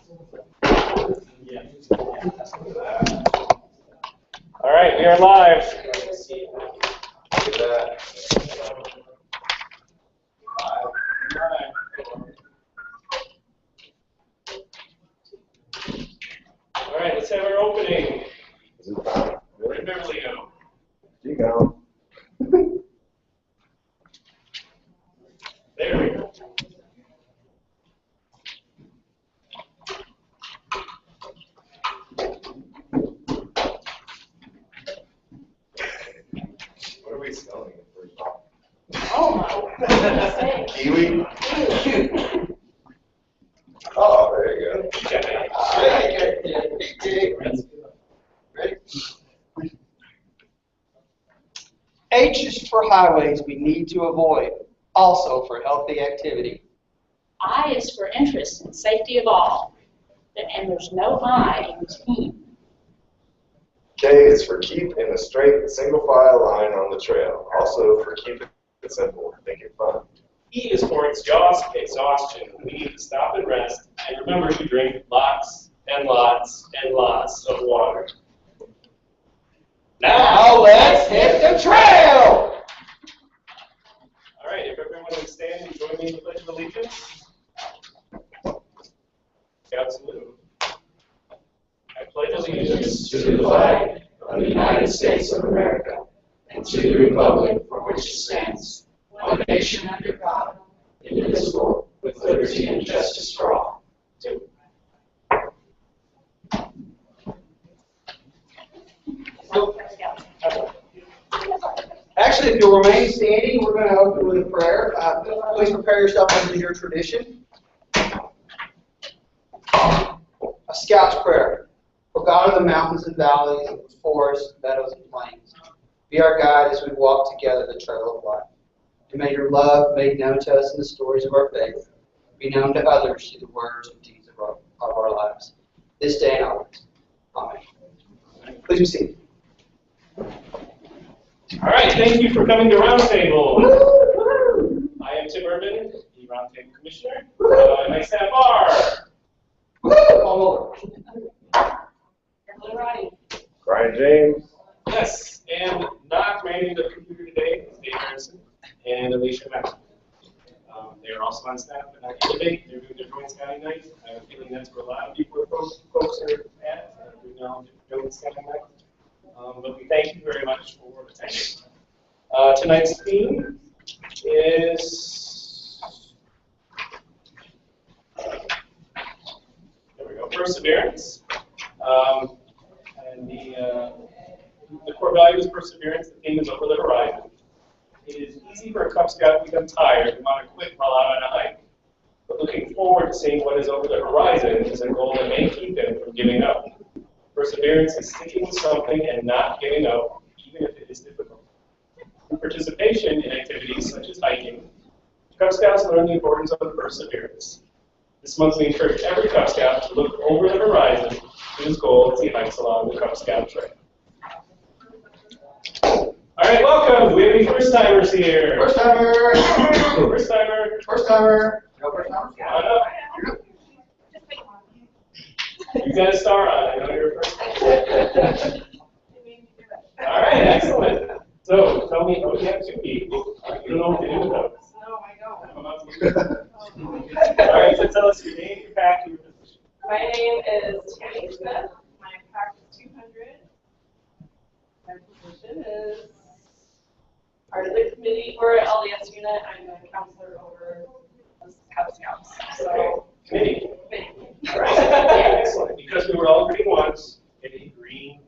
All right, we are live. All right, let's have our opening. Where did Beverly go? You go. There we go. What are we smelling at first? Oh, my. Kiwi? Oh, there you go. Ready? H is for highways we need to avoid, also for healthy activity. I is for interest and safety of all, and there's no I in team. K is for keep in a straight, single file line on the trail. Also for keep it simple, make it fun. E is for exhaustion. We need to stop and rest, and remember to drink lots and lots and lots of water. Now let's hit the trail! All right, if everyone would stand and join me in the Pledge of Allegiance. Scout salute. I pledge allegiance To the flag of the United States of America and to the republic for which it stands, one nation under God, indivisible, with liberty and justice for all. Actually, if you'll remain standing, we're going to open with a prayer. Please prepare yourself under your tradition. A Scout's prayer. For God of the mountains and valleys, forests, meadows, and plains, be our guide as we walk together the trail of life. And may your love, made known to us in the stories of our faith, be known to others through the words and deeds of our lives, this day and always. Amen. Please be seated. All right, thank you for coming to Roundtable. I am Tim Urban, the Roundtable Commissioner. My staff are All Brian James. yes, and not manning the computer today is Dave Harrison and Alicia Mack. They are also on staff, but not here today. They're doing their joint scouting night. I have a feeling that's where a lot of people folks are at. Doing their own joint scouting night. But we thank you very much for attending. Tonight's theme is there we go, perseverance. And the core value is perseverance. The theme is over the horizon. It is easy for a Cub Scout to become tired and want to quit while out on a hike. But looking forward to seeing what is over the horizon is a goal that may keep them from giving up. Perseverance is sticking with something and not giving up, even if it is difficult. Through participation in activities such as hiking, Cub Scouts learn the importance of perseverance. This month we encourage every Cub Scout to look over the horizon to his goal as he hikes along the Cub Scout Trail. All right, welcome. We have any first-timers here. First timer. First timer. First timer. No first timer. Come on up. You got a star on. I know you're first. All right, excellent. So tell me, oh, you have two people. You don't know what to do with those. No, I don't. I'm about to All right, so tell us your name, your pack, and your position. My name is Tammy Smith. My pack is 200. My position is part of the committee or LDS unit. I'm a counselor over the Cub Scouts. So, Committee. committee. All right, yeah, excellent. Because we were all green ones, a green bean.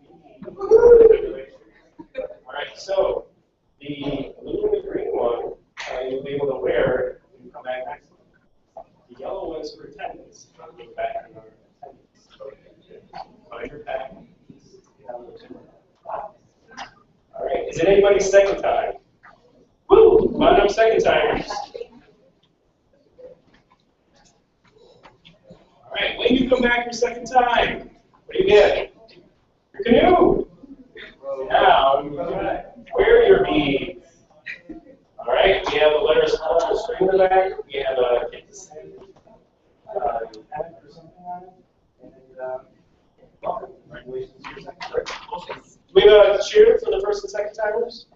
All right, so the blue and the green one, you'll be able to wear when you come back next month. The yellow one is for attendance. I'll go back in our attendance. So, find your pack. All right, is it anybody's second time? Woo! Come on up, second timers. All right, when you come back your second time, what do you get? Your canoe. Now, wear your beads. All right, we have the letters on the string in the back. We have a kit to send. You have it or something on it? we have a cheer for the first and second timers?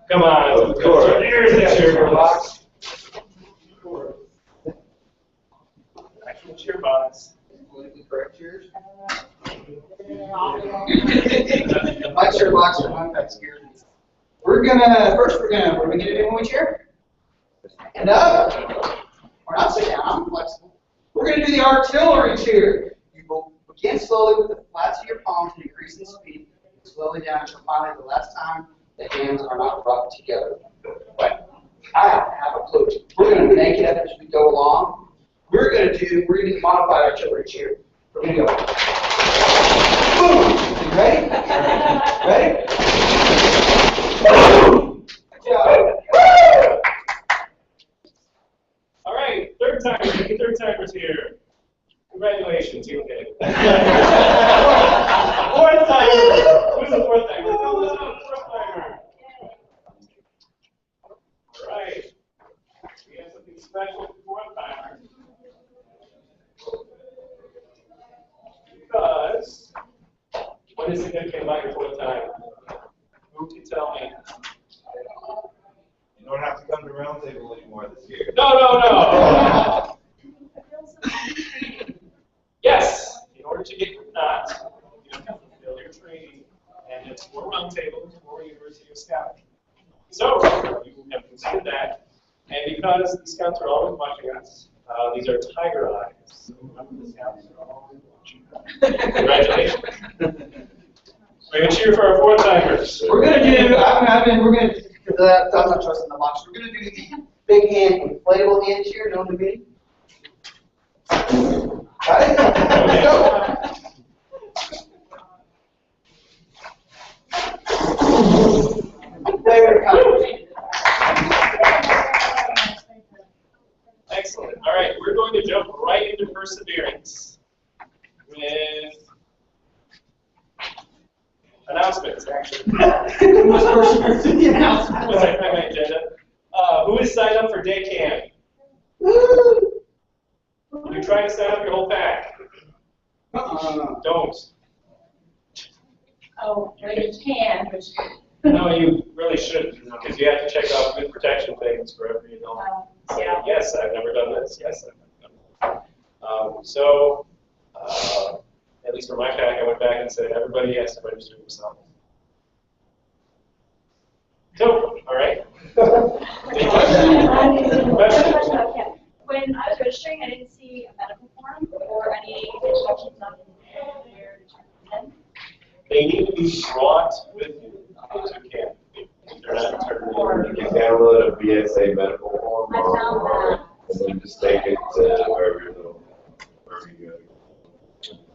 Come on. Of course. Here's the cheer box. Actual cheer box. Correct yours? My cheer box at home, that scares me. What are we gonna do when we cheer? Stand up. Or not sit down, I'm flexible. We're gonna do the artillery cheer. You will begin slowly with the flats of your palms and increasing speed, slowly down until finally the last time the hands are not rubbed together. But I have a clue. We're gonna make it up as we go along. We're gonna modify artillery cheer. We're gonna go. Boom! You ready? Ready? Good job. All right, third timers. Any third timers here? Congratulations, you did. Fourth timer. Who's the fourth timer? Come on, fourth timer. All right. We have something special for fourth timers. Because, what is significant about your fourth time? Who can tell me? You don't have to come to Roundtable anymore this year. No. Yes, in order to get your knot, you have to fulfill your training, and it's for Roundtable, for University of Scouting. So, you have considered that, and because the Scouts are always watching us, these are tiger eyes. So remember, the Scouts are always watching. Congratulations. We're going to cheer for our fourth timers. We're gonna do, because I'm not trusting the box. We're gonna do the big hand inflatable hand cheer, known to me. Got it? Let's go. There it comes. Excellent. All right, we're going to jump right into perseverance with announcements, actually. What's perseverance in the announcement? What's on my agenda? Who has signed up for day camp? You try to sign up your whole pack. Don't. Oh, well, you can, but No, you really shouldn't, because you have to check out good protection things for every adult. yeah. Yes, I've never done this. Yes, I've never done this. At least for my pack, I went back and said everybody has to register themselves. So, all right. When I was registering, I didn't see a medical form or any instructions on where to send. They need to be brought with you to camp. They're not turned in. You can download a BSA medical form I found that. and then just take it to wherever you go.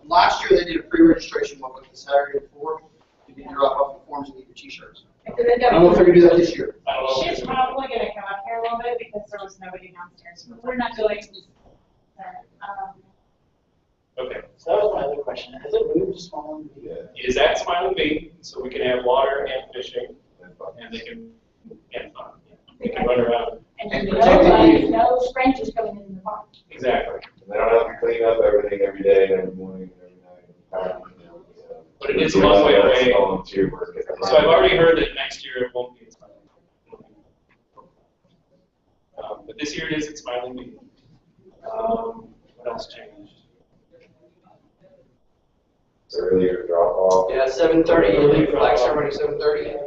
Last year they did a pre-registration one with the Saturday before. You can drop off the forms and get your t-shirts. I don't know if they're gonna do that this year. I don't know if She's it's- probably gonna come up here a little bit because there was nobody downstairs. We're not doing, Okay. So that was my other question. Has it moved to small? Yeah. It is at Smiling Bee, so we can have water and fishing, and they can have fun. They can run around. And protected no strangers coming in the park. Exactly. They don't have to clean up everything every day and every morning and every night. But it is a long way away. Volunteer work. So I've already heard that next year it won't be at Smiling Bee. But this year it is at Smiling Bee. What else changed? It's earlier drop off. Yeah, 7:30, flag ceremony 7:30.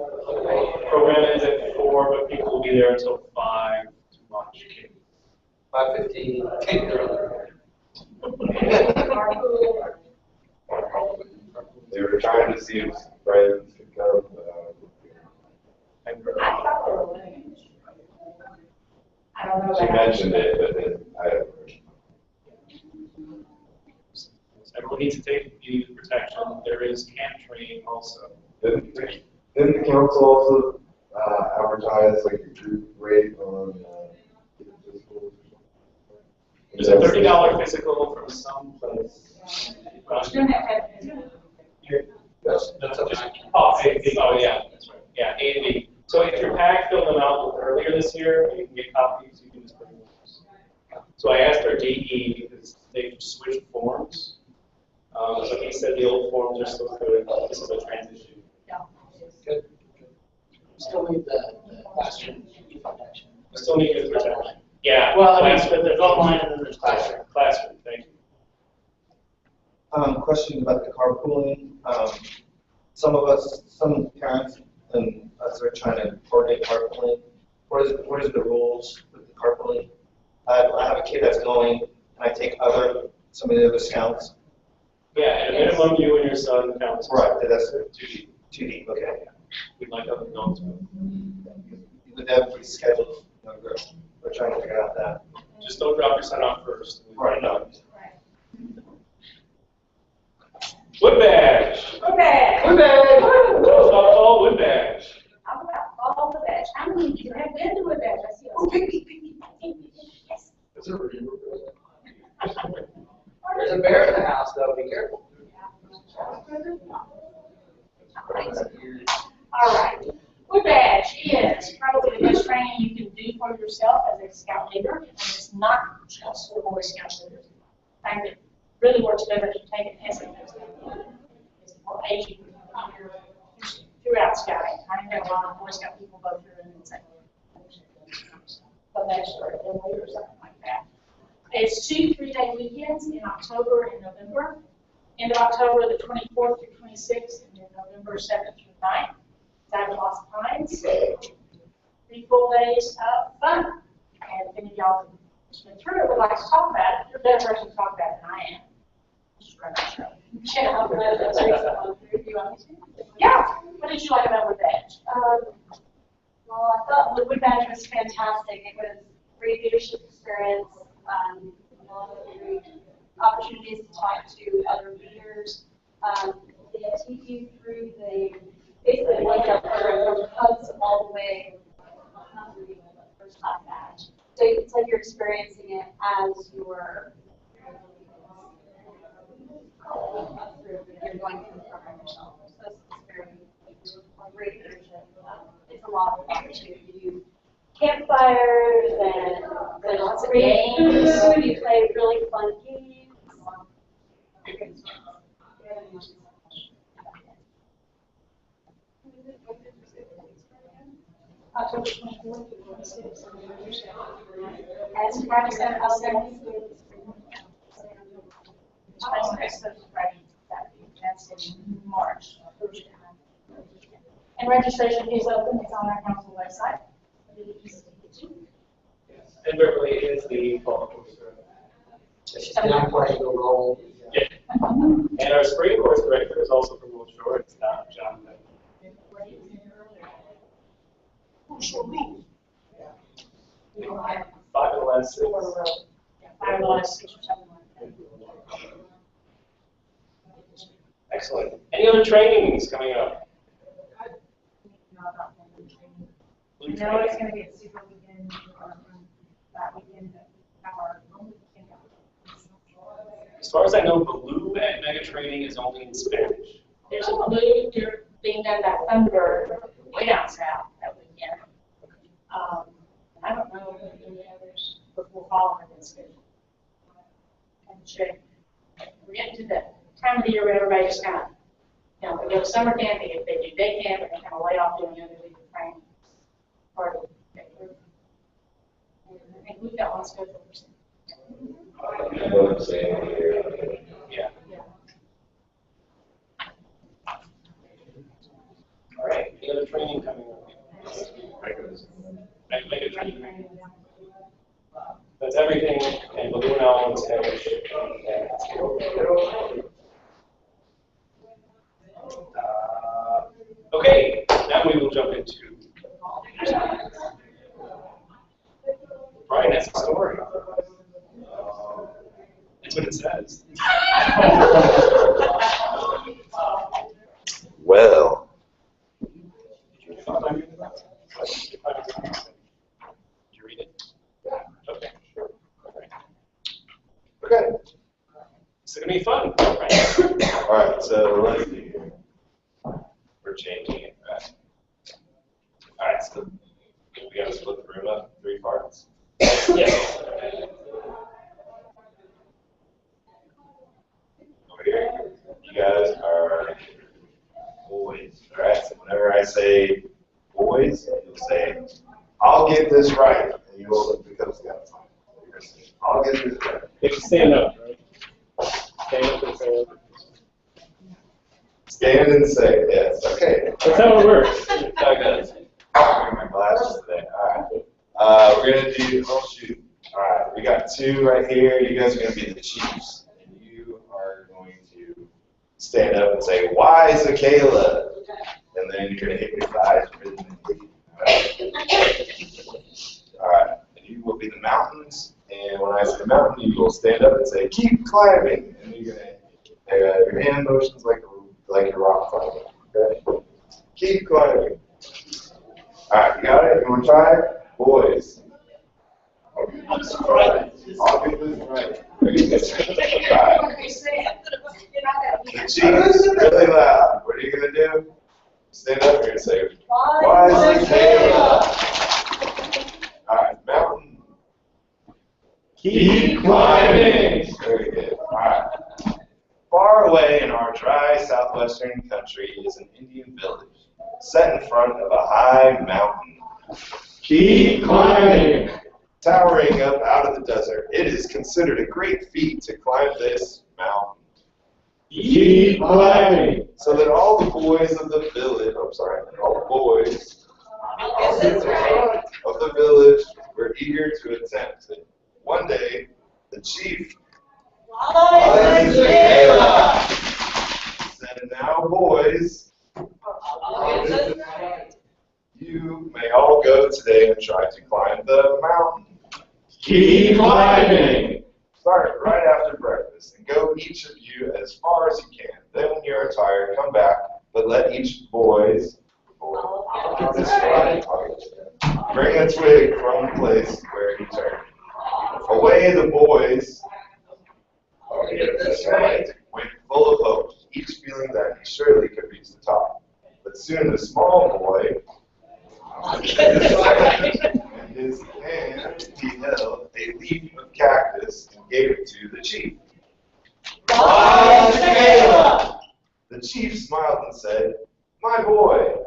Program is at 4, but people will be there until 5 to watch. 5:15. They were trying to see if friends could come. I don't know. She mentioned it, but then I haven't heard. Everyone needs to take the protection. There is camp training also. Didn't the council also advertise like a group rate on physicals? There's a $30 physical from some place. That's Oh, yeah, that's right. Yeah, A and B. So if your pack filled them out earlier this year, you can get copies, you can just bring those. So I asked our DE because They've switched forms. So he said the old forms are still good. This is a transition. Good. Still need the classroom protection. Still need his protection. Yeah. Well, I mean, classroom. there's online and then there's classroom. Classroom, thank you. Questions about the carpooling. Some parents and us are trying to coordinate carpooling. What is the rules with the carpooling? I have a kid that's going, and I take some of the other scouts. Yeah, at a minimum, you and your son count. Right, that's 2D. 2D, okay. We'd like other adults. Would that be scheduled? We're trying to figure out that. Just don't drop your son off first. Right, no. Wood badge. Wood badge. Wood badge. Tell us about fall wood badge. How about all the badge? How many of you have been to a badge? I see. Oh, yes. Is there a review? There's a bear in the house, though. Be careful. All right. Wood badge is probably the best training you can do for yourself as a scout leader, and it's not just for Boy Scout leaders. In fact, it really works better to take it as it's for aging throughout scouting. I know a lot of Boy Scout people go through and say, but that's or something like that. It's 2 3-day weekends in October and November. End of October, the 24th through 26th, and then November 7th through 9th. It's out of Lost Pines. 3 full days of fun. And if any of y'all have been through it would like to talk about it, you're a better person to talk about it than I am. Just run that show. Yeah. What did you like about Wood Badge? Well, I thought the Wood Badge was fantastic. It was a great leadership experience, a lot of great opportunities to talk to other leaders. They take you through basically Boy Scout program from Cubs all the way to the first class badge. So it's like you're experiencing it as you're going through the program yourself. So it's very great leadership. It's a lot of fun to do campfires and there's lots of games. You play really fun games. October 24th through 26th. As practice and other That's in March. And registration is open. It's on our council website. And Beverly is the fall courser. She's now playing the role. Yeah. And our spring course director is also from Willow Shore. It's not John. Five of the last 6. 5 of the last 6 or 7 months. Excellent. Any other trainings coming up? I know it's going to be a super weekend that weekend at our own weekend. As far as I know, Baloo at Mega Training is only in Spanish. There's a Baloo being done by Thunder way down south that weekend. I don't know if any others before fall have been scheduled. And check. We're getting to the time of the year where everybody's kind of, they go to summer camp, they do day camp, and they kind of lay off doing other league training. Part of it. I think we've got one scheduled for some. Yeah. All right. Any other training coming up? Mega Training. That's everything. And Balloon Island Spanish. Okay, now we will jump into Brian has a story. That's what it says. Well, Did you read it? Okay, sure. okay. It's going to be fun. Right? All right, so let's see here. We're changing it back. All right, so we got to split the room up in 3 parts. Yes. say boys, you'll say, I'll get this right. And you will look the Cub Scouts. I'll get this right. You have to stand up, right? Stand up and say it. Stand and say, yes. Okay. That's how it works. I got it. My glasses today. All right. We're going to do, oh shoot. All right. We got two right here. You guys are going to be the chiefs. And you are going to stand up and say, why Zakayla? And then you're going to hit your thighs rhythmically. All right. And you will be the mountains. And when I say mountain, you will stand up and say, keep climbing. And you're going to, your hand motions like you're rock climbing. Okay? Keep climbing. All right, you got it? You want to try it? Boys. I'll get this right. All right. The chief's really loud. What are you going to do? Stand up here and say, why is it Caleb? All right, mountain. Keep climbing. Very good. All right. Far away in our dry southwestern country is an Indian village set in front of a high mountain. Keep climbing. Towering up out of the desert, it is considered a great feat to climb this mountain. Keep climbing. So that all the boys of the village, all the boys of the village were eager to attempt it. One day, the chief said, now boys, you may all go today and try to climb the mountain. Keep climbing. Start right after breakfast and go each of you as far as you can. Then when you're tired, come back, but let each boys bring a twig from the place where he turned. Away the boys went full of hope, each feeling that he surely could reach the top. But soon the small boy, in his hand he held a leaf of cactus and gave it to the chief. The chief smiled and said, my boy,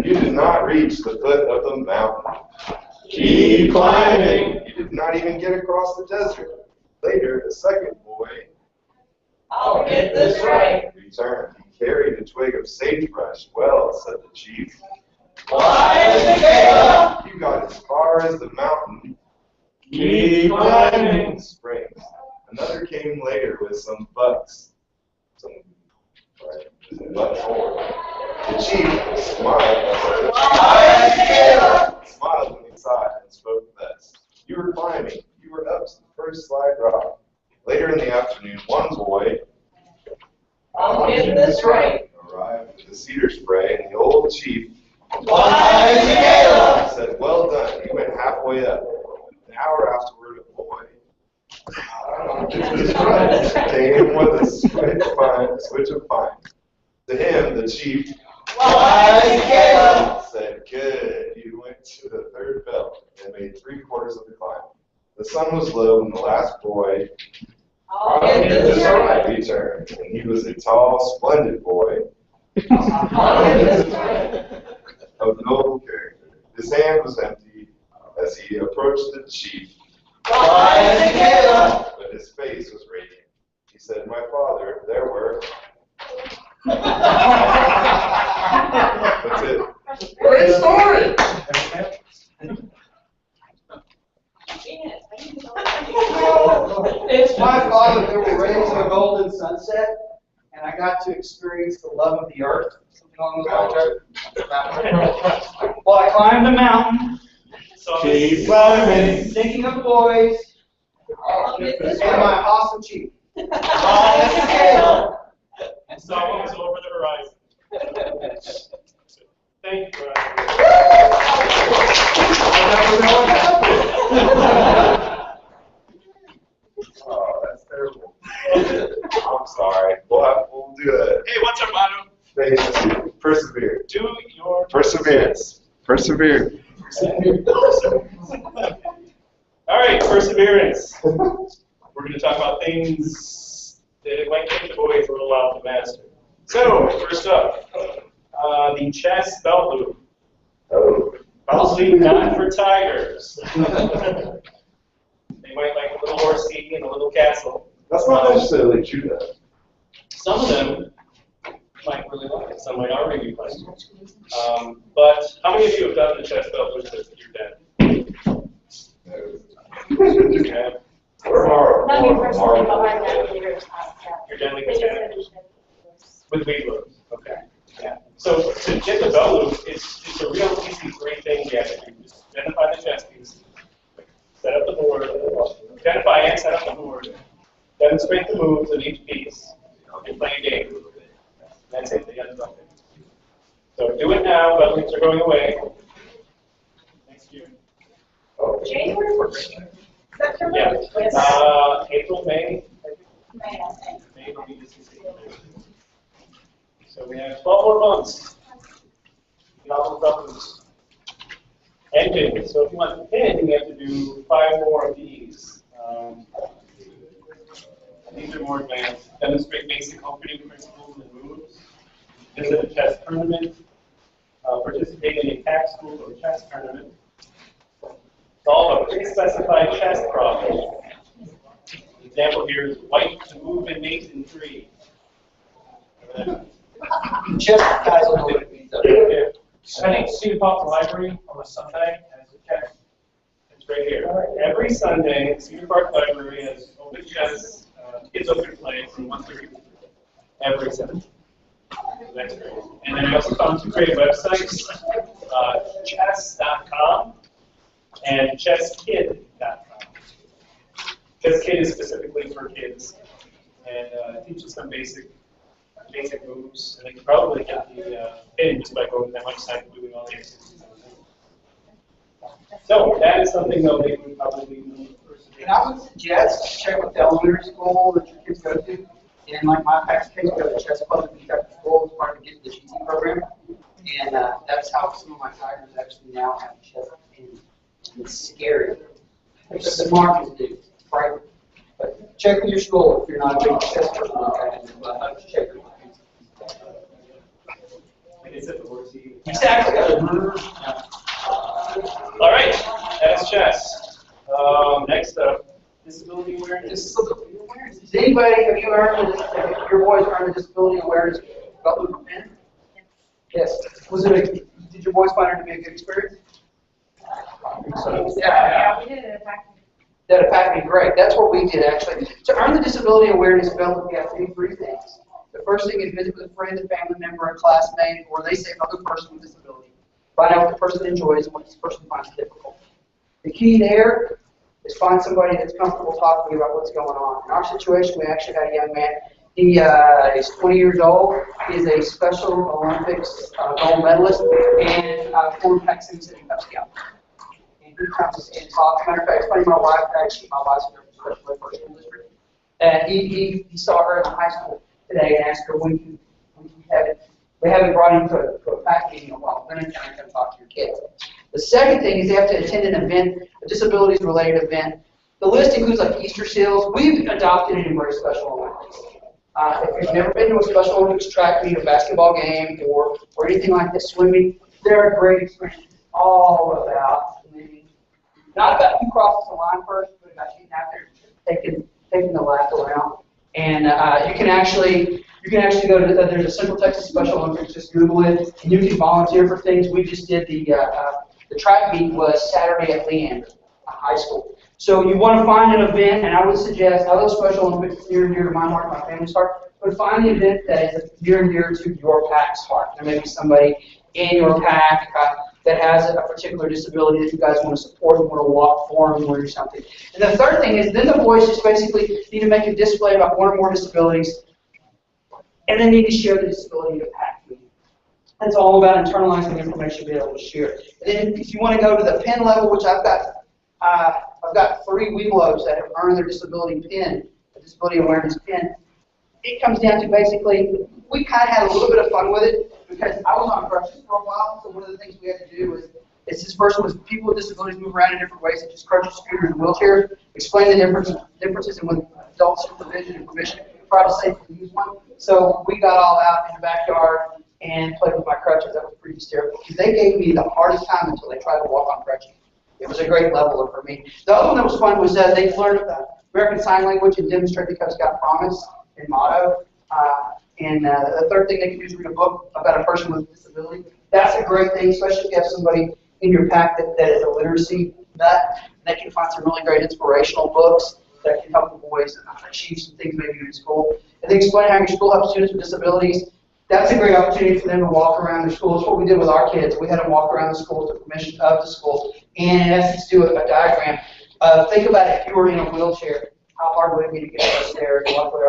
you did not reach the foot of the mountain. Keep climbing. You did not even get across the desert. Later, the second boy I'll get this right. returned. He carried a twig of sagebrush. Well, said the chief, you got as far as the mountain. Keep climbing. Springs. Another came later with some bucks. Some buck horn. The chief smiled when he saw it and spoke thus. You were climbing. You were up to the first slide rock. Later in the afternoon, one boy I'll get this right. arrived with the cedar spray, and the old chief said, well done. He went halfway up. An hour afterward, a boy came with a switch of pine. To him, the chief said, good. You went to the third belt and made 3/4 of the climb. The sun was low, and the last boy returned, and he was a tall, splendid boy of noble character. His hand was empty as he approached the chief, but his face was radiant. He said, my father, there were... That's it. Great story. It's my father that was raised in a golden sunset, and I got to experience the love of the earth. Something along those lines. Well, I climbed the mountain, Keep climbing. thinking of the boys, and my awesome chief. And someone was over the horizon. Thank you, Brian. Oh, that's terrible. I'm sorry. We'll do it. Hey, what's our motto? Phase 2. Persevere. Do your Perseverance. Persevere. All right, perseverance. We're going to talk about things that it might take the boys a little while to master. So, first up, the chest belt loop. Oh. Probably not for tigers. They might like a little horsey and a little castle. That's not necessarily true, though. Some of them might really like it. Some might already be playing. But how many of you have done the chest belt loop with your dad? Okay. We're more Not me personally, but more- my dad leaders. You're generally They just content finished it. with lead loops. Okay. Yeah. So to get the belt loop, it's a real easy, great thing you have to do. Just identify the chest piece, set up the board, identify and set up the board, demonstrate the moves of each piece, and play a game. That's it. They got something. So do it now. Belt loops are going away next year. Oh. January 1st. September? Yeah. April, May. May will be the 16th. So we have 12 more months. Get all the buttons. Engine. So if you want to pin, you have to do 5 more of these. These are more advanced. Demonstrate basic opening principles and moves. Visit a chess tournament. Participate in a TAC school or chess tournament. Solve a pre-specified chess problem. The example here is white to move and mate in 3. Chess guys will know what it means. I think Cedar Park Library on a Sunday has a chess. It's right here. Every Sunday, Cedar Park Library has open chess, kids open play from 1 to 3. Every Sunday. So that's great. And then I also found 2 great websites, chess.com and chesskid.com. Chesskid is specifically for kids and teaches some basic moves. And they can probably get the pin just by going to that website and doing all the exercises. So that is something though they would probably need first. And I would suggest check with the elementary school that your kids go to. And like my past kids go to chess club and after school as part of getting the GT program. And that's how some of my tigers actually now have chess pins. It's scary. It's smart to do, right? But check with your school if you're not a big chess person. But check with Exactly. All right, that's chess. Next up, disability awareness. disability awareness. Does anybody, have you earned, have your boys earned a disability awareness belt loop pin? Yes. Was it did your boys find it to be a good experience? Yeah, we did it back. That impacted me great. That's what we did actually. To earn the disability awareness belt loop, you have to do 3 things. The first thing is visit with a friend, a family member, a classmate, or they say another person with disability. Find out what the person enjoys and what this person finds difficult. The key there is find somebody that's comfortable talking about what's going on. In our situation, we actually had a young man. He is 20 years old. He is a Special Olympics gold medalist and former Texas City Cub Scout. And he comes and talks. Matter of fact, it's funny, my wife, actually, my wife's in the Special Ed School District. And he saw her in the high school today and asked her, when you have it. We haven't brought him to a PAC meeting in a while. When can I come talk to your kids? The second thing is they have to attend an event, a disabilities-related event. The list includes like Easter seals. We've adopted and embraced Special Olympics. If you've never been to a Special Olympics track meet, a basketball game, or anything like this, swimming, they're a great experience. It's all about swimming. Not about who crosses the line first, but about getting out there, taking the lap around. And you can actually go to there's a Central Texas Special Olympics. Just Google it, and you can volunteer for things. We just did the track meet was Saturday at Leander High School. So you want to find an event, and I would suggest, although Special Olympics is near and dear to my heart, my family's heart, but find the event that is near and dear to your PAC's heart. There may be somebody in your PAC that has a particular disability that you guys want to support, and want to walk for them or something. And the third thing is, then the boys just basically need to make a display about 1 or more disabilities, and they need to share the disability to PAC meeting. It's all about internalizing information, being able to share it. And then if you want to go to the pin level, which I've got 3 Webelos that have earned their disability pin, a disability awareness pin. It comes down to basically, we kind of had a little bit of fun with it because I was on crutches for a while. So one of the things we had to do is this person was people with disabilities move around in different ways, such as crutches, scooters, and wheelchairs. Explain the differences in with adult supervision and permission. try to safely use one. So we got all out in the backyard and played with my crutches. That was pretty hysterical because they gave me the hardest time until they tried to walk on crutches. It was a great leveler for me. The other one that was fun was they learned American Sign Language and demonstrate the Cub Scout promise and motto. And the third thing they can do is read a book about a person with a disability. That's a great thing, especially if you have somebody in your pack that is a literacy nut. They can find some really great inspirational books that can help the boys achieve some things maybe in school. And then explain how your school helps students with disabilities. That's a great opportunity for them to walk around their school. It's what we did with our kids. We had them walk around the school with the permission of the school. And in essence, do a diagram. Think about it, if you were in a wheelchair, how hard would it be to get upstairs? Luckily,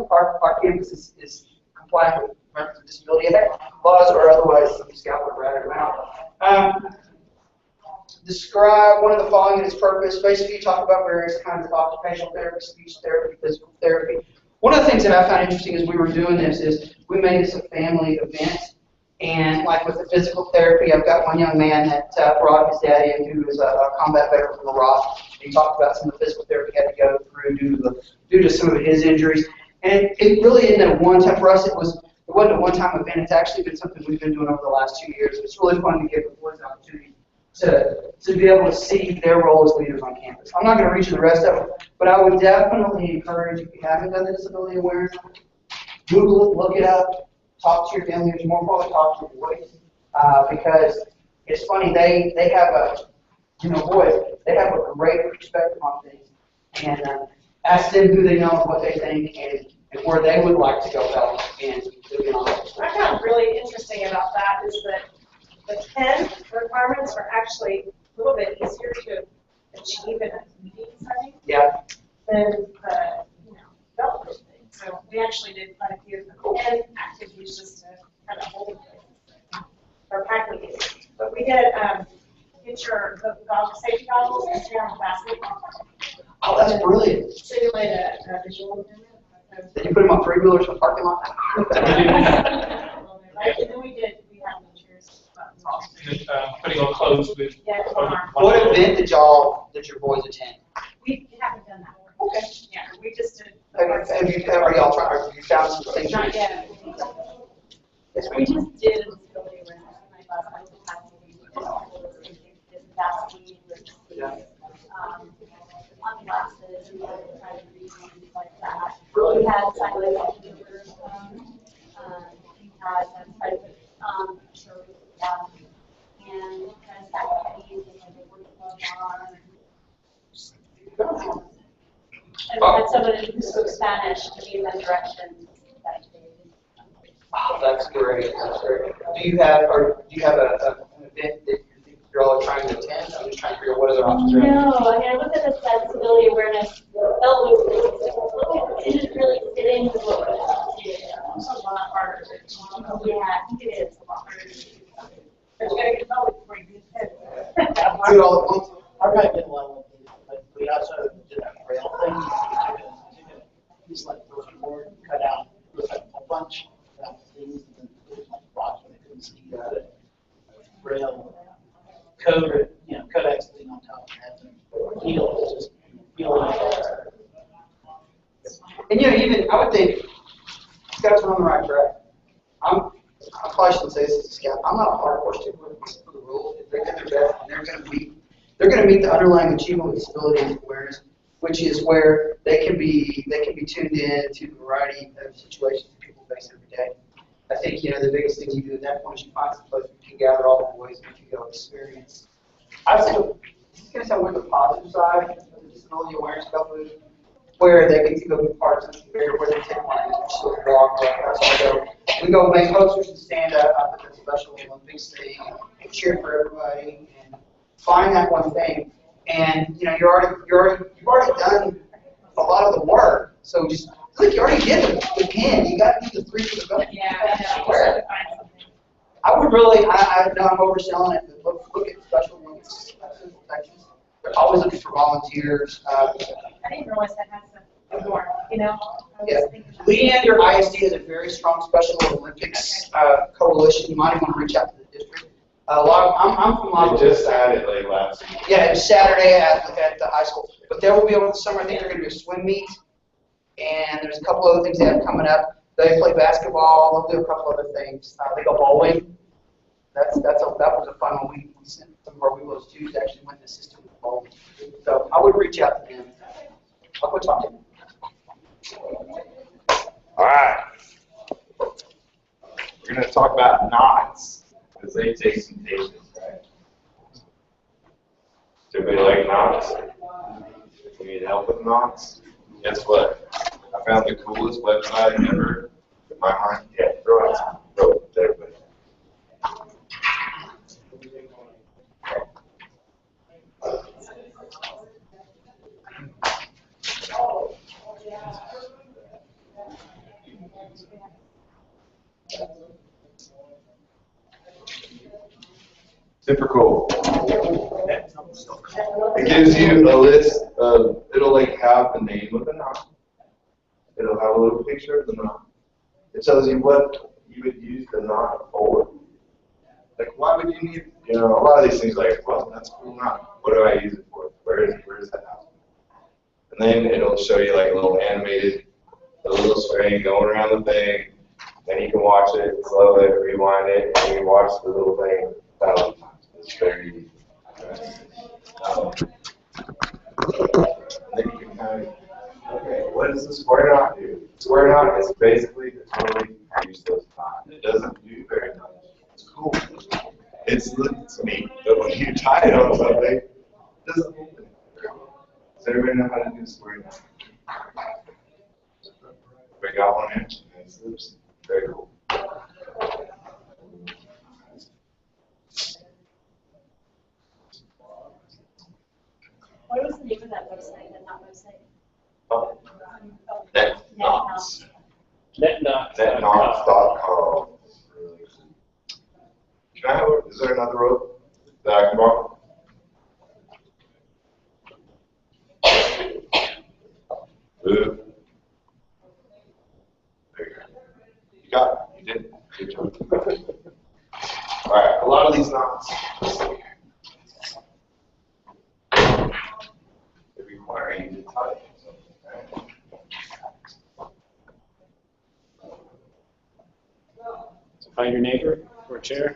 our campus is compliant with Americans with Disability Act laws, or otherwise the Scout would rat it out. Describe one of the following and its purpose. Basically, you talk about various kinds of occupational therapy, speech therapy, physical therapy. One of the things that I found interesting as we were doing this is we made this a family event. And like with the physical therapy, I've got one young man that brought his daddy in who is a combat veteran from Iraq. He talked about some of the physical therapy he had to go through due to some of his injuries. And it really isn't a one-time, for us, it wasn't a one-time event. It's actually been something we've been doing over the last 2 years. It's really fun to give the boys an opportunity to be able to see their role as leaders on campus. I'm not going to reach the rest of it, but I would definitely encourage, if you haven't done the disability awareness, Google it, look it up, talk to your family members, more importantly, talk to your boys, because it's funny, they have they have a great perspective on things, and ask them who they know and what they think, and where they would like to go help, and live on it. What I found really interesting about that is that the 10 requirements are actually a little bit easier to achieve in a meeting setting than the development thing. So we actually did quite a few of the 10 activities just to kind of hold it or practice. But we did get your safety goggles and stay on the basketball. Oh, that's brilliant. Simulate a visual image. Did you put them on three-wheelers in the parking lot? And then we had cheers. Putting on clothes with. Yeah, What event did your boys attend? we haven't done that. Okay. Yeah, we just did. Have y'all tried, have you found some things? Not yet. Yes, We just did a disability awareness night last night. On glasses and trying to read things like that. We had psychological tutors, we had private service and activities and they were on. And we had somebody who spoke Spanish to give them directions that day. Oh, that's great. That's great. Do you have an event that you're all trying to attend? I'm just trying to figure out what other options are. No, I mean, I looked at this disability awareness. It didn't really fit into what we did. It's a lot harder to Yeah, I think it is a lot harder to do. but you gotta get knowledge before you get it. Do it all at once. Our guy did one, but we also did a rail thing. We took a piece like first board, cut out a bunch of things, and then put it like rocks when they couldn't see rail code, codex thing on top of that. Just feel like And even I would think Scouts are on the right track. I probably shouldn't say this as a Scout. I'm not a hardcore stickler for the rules. If they get their best, and they're going to meet the underlying achievement with disability and awareness, which is where they can be tuned in to a variety of situations that people face every day. I think the biggest thing you do at that point is you find some place where you can gather all the boys and you can go experience. I'd say this is going to sound weird, the positive side of the disability awareness stuff is where they get to go to parts of the fair where they take one sort of walk around. We go make posters and stand up at the Special Olympics thing and cheer for everybody and find that one thing. And you've already done a lot of the work. So just look, you already did the pin. You got to do the 3 for the vote. Yeah, I know. I would really, I know I'm overselling it, but look at Special Olympics sections. They're always looking for volunteers. I didn't realize that has a door, Yeah. Leander ISD has a very strong Special Olympics coalition. You might want to reach out to the district. I'm from Los They just added like last week. Yeah, it was Saturday at the high school. But there will be over the summer, I think they're going to do a swim meet. and there's a couple other things they have coming up. They play basketball. They'll do a couple other things. They go bowling. That was a fun one. We sent some of our Weebles too that actually went and assisted with bowling. So I would reach out to them. I'll quit talking. All right. We're going to talk about knots, because they take some patience, right? Does everybody like knots? You need help with knots? Guess what? I found the coolest website ever in my mind. Yeah, throw it. Throw it to everybody. Super cool. It gives you a list of, it'll like have the name of the knot. It'll have a little picture of the knot. It tells you what you would use the knot for. Like, why would you need, a lot of these things like, well, that's a cool knot. What do I use it for? Where is that knot? And then it'll show you like a little animated, a little string going around the thing. Then you can watch it, slow it, rewind it, and you can watch the little thing 1,000 times. It's very easy. Then you can kind of, okay, what does the square knot do? Square knot is basically a totally useless knot. It doesn't do very much. It's cool. It looks neat, but when you tie it on something, it doesn't hold it very well. Does everybody know how to do a square knot? We got one inch and it slips. Very cool. What was the name of that website, that not website? Netknots. Netknots. Netknots.com. Can I have is there another rope that I can borrow? Ooh. There you go. You got it. You did. Good job. All right. A lot of these knots, they require you to tie it. So find your neighbor or a chair.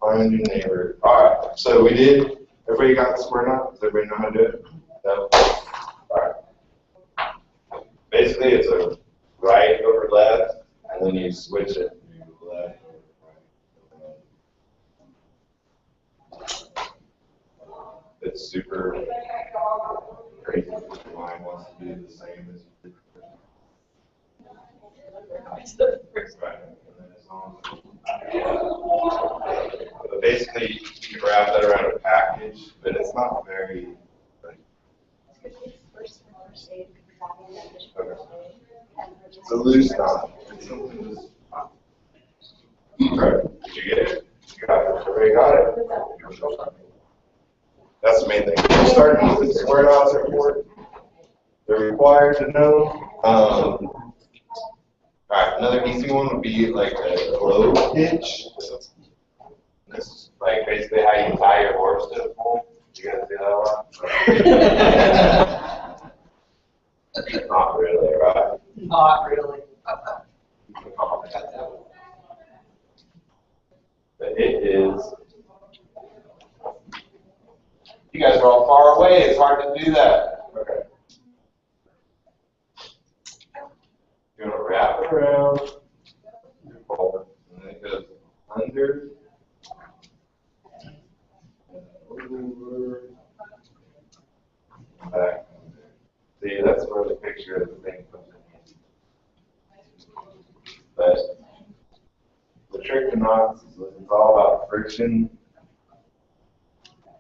Find your neighbor. All right. So we did. Everybody got the square knot? Does everybody know how to do it? No. All right. Basically, it's a right over left, and then you switch it. Left over right. It's super crazy. Your mind wants to do the same as you did. Right. And then as long as but basically, you can wrap that around a package, but it's not very. Like, okay. It's a loose knot. It's something that's. Right. Did you get it? You got it. Everybody got it? That's the main thing. We're starting with square knots are important. They're required to know. All right, another easy one would be like a globe hitch. This is like basically how you tie your horse to a pole. You guys do that one? Not really, right? Not really. But it is. You guys are all far away. It's hard to do that. Okay. You're going to wrap it around your pole, and then it goes under, over, back. See, that's where the picture of the thing comes in. But the trick to knots is it's all about friction.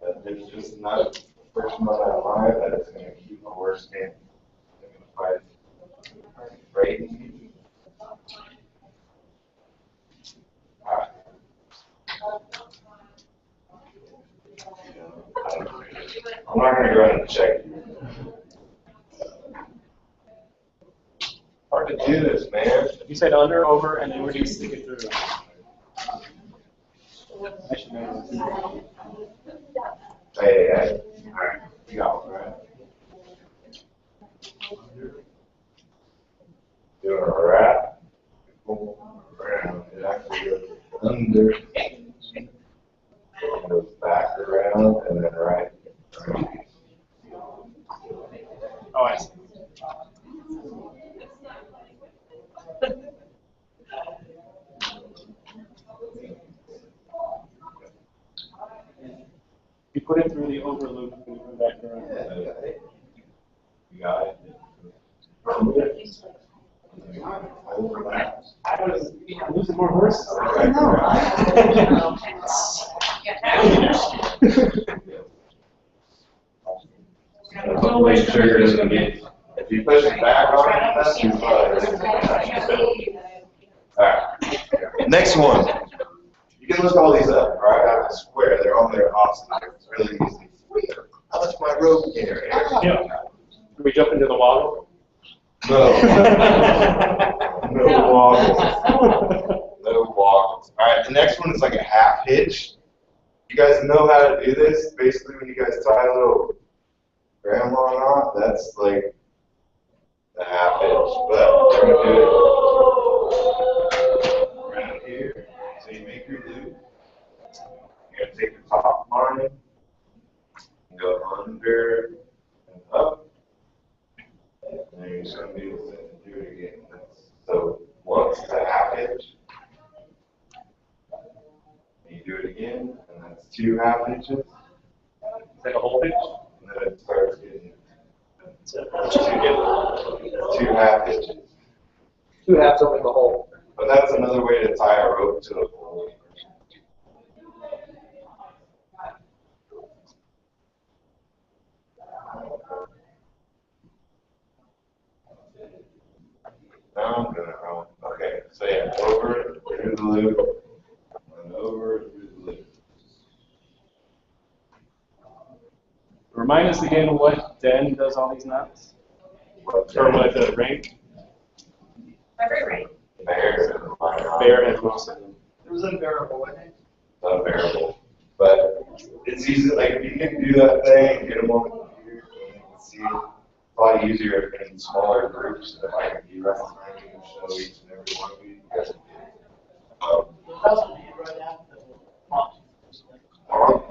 But there's just enough friction on that line that it's going to keep the horse in. They're going to fight right. I'm not going to go ahead and check you. Hard to do this, man. You said under, over, and then where do you stick it through? I should know this. Hey. All right. You got one, right? over loop when you come back around. You got it? I was losing more horses. I know. Make sure it doesn't get, if you push it back on it, that's too far. Alright, next one. You can look all these up, right? I swear, they're on there awesome. It's really easy. How much my rope here? Yeah. Can we jump into the water? No. No waggles. No waggles. Alright, the next one is like a half hitch. You guys know how to do this? Basically, when you guys tie a little grandma knot, that's like a half hitch. But we're going to do it around here. So you make your loop. You're going to take the top line and go under and up. And then you're just going to do it again. So once it's a half hitch. You do it again, and that's 2 half hitches. Is that a whole pitch? And then it starts getting 2 half hitches. 2 halves open the hole. But that's another way to tie a rope to a pole. Now I'm gonna, okay, so yeah, over, through the loop, and over, through the loop. Remind us again what Den does all these knots? Or what the rank? Every rate. Bear Has most of them. It was unbearable, wasn't it? Unbearable. But it's easy, like if you can do that thing, get them on the computer, and you can see it. It's a lot easier in smaller groups. If I can be recognizing and show each and every one of you, you guys can Doesn't need right now.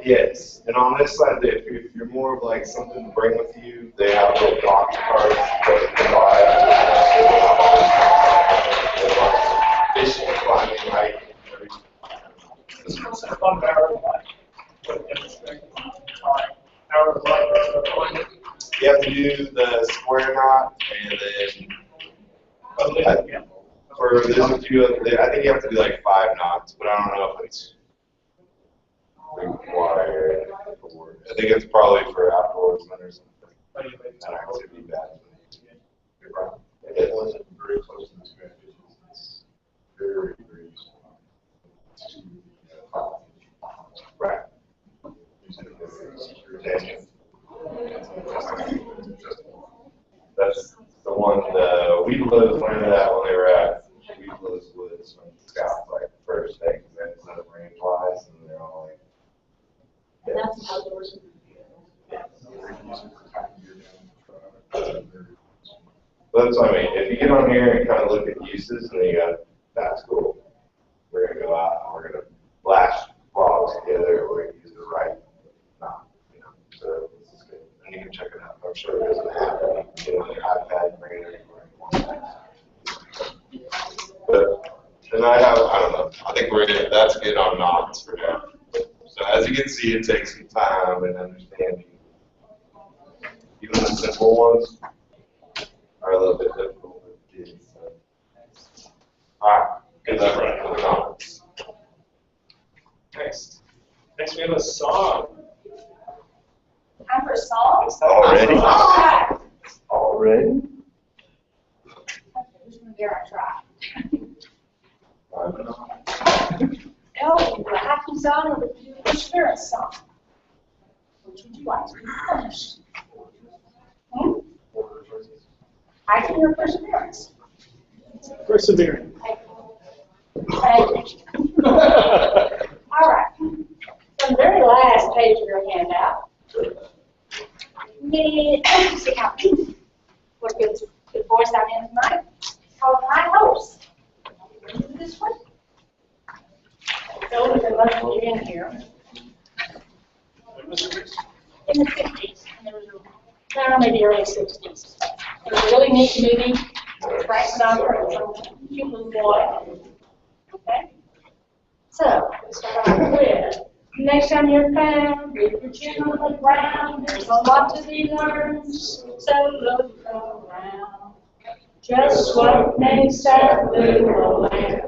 yes, and on this side, if you're more of like something to bring with you, they have little box cards that you can buy. Fishing, climbing, hiking, everything. This one's a fun barrel. You have to do the square knot, and then there's a few. I think you have to do like 5 knots, but I don't know if it's required. I think it's probably for outdoorsmen or something. An activity bad. It wasn't very close to the square. It's very, very small. Right. That's the one, Weeblos learned that when they were at Weeblos Woods when Scouts like first day, because then instead of rain flies, and they're all like. And that's outdoors. That's what I mean. If you get on here and kind of look at uses, and then you got, that's cool. We're going to go out and we're going to lash logs together, we're going to use the right knot, so this is good. And you can check it out. I'm sure there's an app that you can get on your iPad and bring it anywhere you want. But, and I don't know, I think that's good on knots for now. So as you can see, it takes some time and understanding. Even the simple ones are a little bit difficult with kids. So. Alright, good luck with the knots. Next we have a song. Time for a song? Already? Alright. Already? Who's gonna dare I try? I don't know. Oh, the happy song or the perseverance song? Which would you like to be first? Hiking or perseverance? Persevering. Thank you. All right. So the very last page of your handout. See how what good voice I'm in tonight. Called High Hopes. This one. So there's a bunch of you in here. In the 50s. And there was maybe early 60s. It was a really neat movie. Frank Sinatra and some cute little boy. Okay? So, let's start off with Next time you're found, leave your chin on the ground. There's a lot to be learned, so look around. Just what makes that little land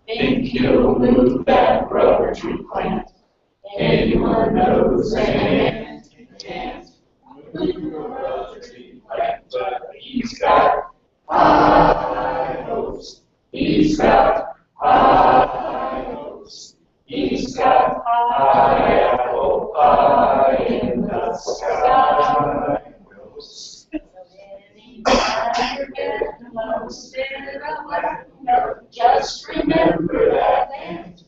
think you'll move that rubber tree plant? Anyone knows an ant can't move a rubber tree plant, but he's got high hopes. He's got high hopes. He's got high apple pie in the sky. Just remember that land.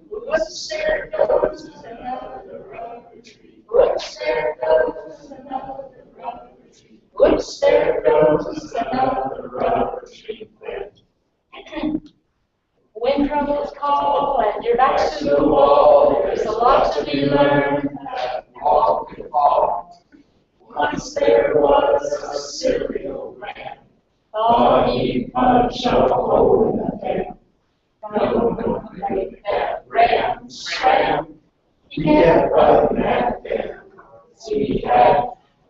Whoops, there goes another rubber tree. Whoops, there goes another rubber tree. Whoops, there goes another rubber tree plant. When troubles call and your back's to the wall, there's a lot to be learned that all can fall. Once there was a cereal man, thought he'd punch a hole in the pan. No, make that ram scram. He kept running at them. He had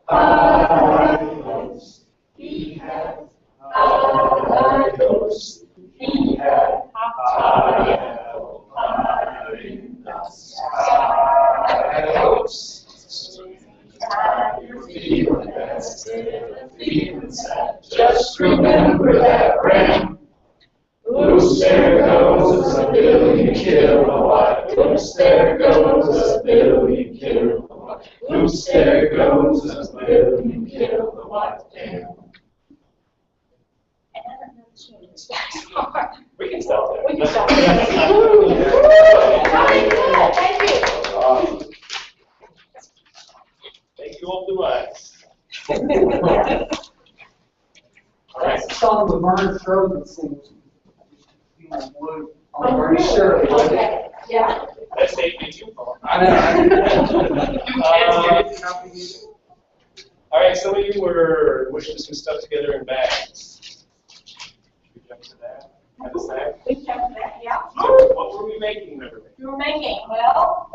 high hopes. He had high hopes. He had high apple pie in the sky. Hopes. You're feeling best, feeling sad. Just remember that ram. Oops, there goes a billion kilowatt. Oops, there goes a billion kilowatt. Oops, there goes a billion kilowatt. Damn. We can stop there. We can stop there. Very good, thank you. Thank you all too much. All right. That's a song with Vernon Shirley sings. You know, blue. Oh, Vernon Shirley. Okay, yeah. That saved me too far. I know. All right, some of you were wishing some stuff together in bags. Should we jump to that? Have a snack? We jumped that, yeah. What were we making, remember? We were making, well,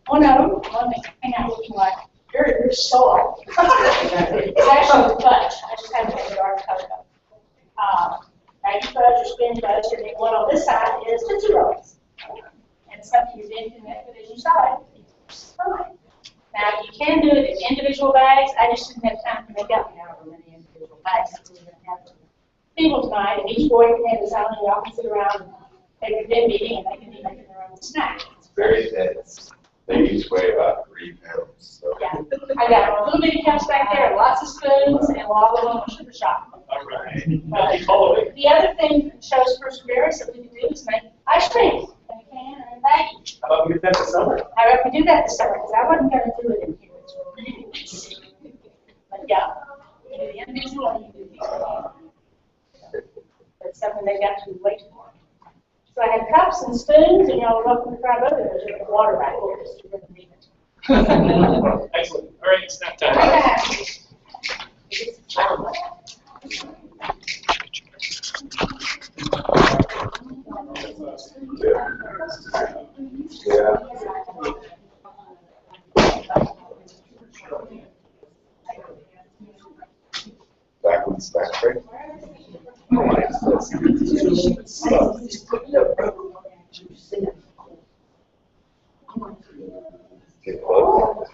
one of them, let me hang out looking like, you're sore. It's actually fudge. I just haven't had the dark color. Maggie fudge or spin fudge, and the one on this side is Tootsie Rolls. And something you didn't connect with as you saw it. It's fine. Now, you can do it in individual bags. I just didn't have time to make up however many individual bags that we were going to have for people tonight. And each boy can have his own, and y'all can sit around and take a good meeting, and they can be making their own snack. It's very dense. They each weigh about 3 pounds. So. Yeah, I got little bitty cups back there, lots of spoons, and a lot of them on sugar shop. All right. Follow it. The other thing that shows perseverance that we can do is make ice cream in a can or in a baggie. How about we do that this summer? I hope we do that this summer, because I wasn't going to do it in here. It's really easy. But yeah, you do the individual and you do the That's something they got to wait for. So I had cups and spoons, and y'all are welcome to try both of those. There's water right there, just to really need it. Excellent. All right, snack time. Yeah. Back with the snack break. Get close.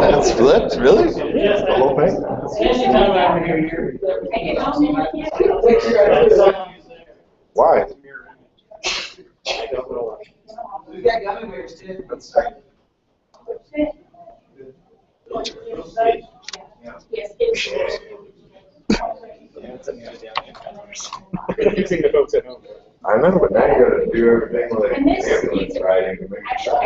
That's flipped, really? The whole thing? Why? I don't know why. We got gummy bears too. That's right. Yes, it's. Fixing the folks at home. I know, but now you gotta do everything like And this ambulance is- riding to make sure.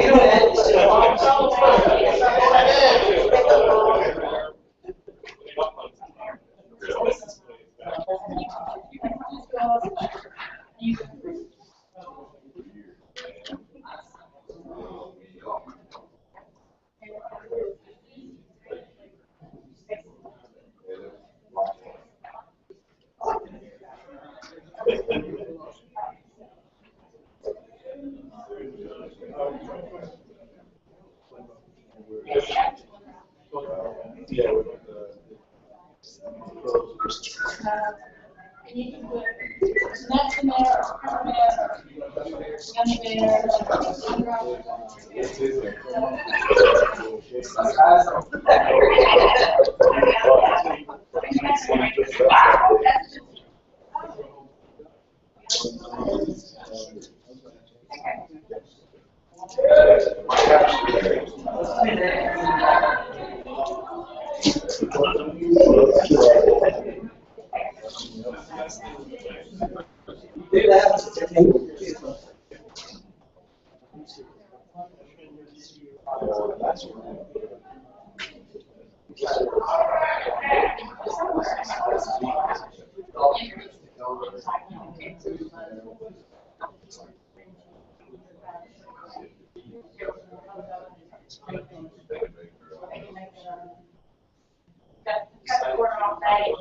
And you can put nuts in there, or peppermint, gummy bears, cut the corner off that.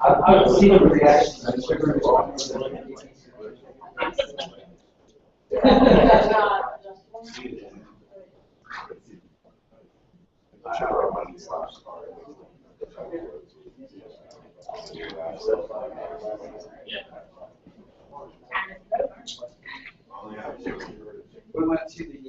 I've seen the reaction. We went to the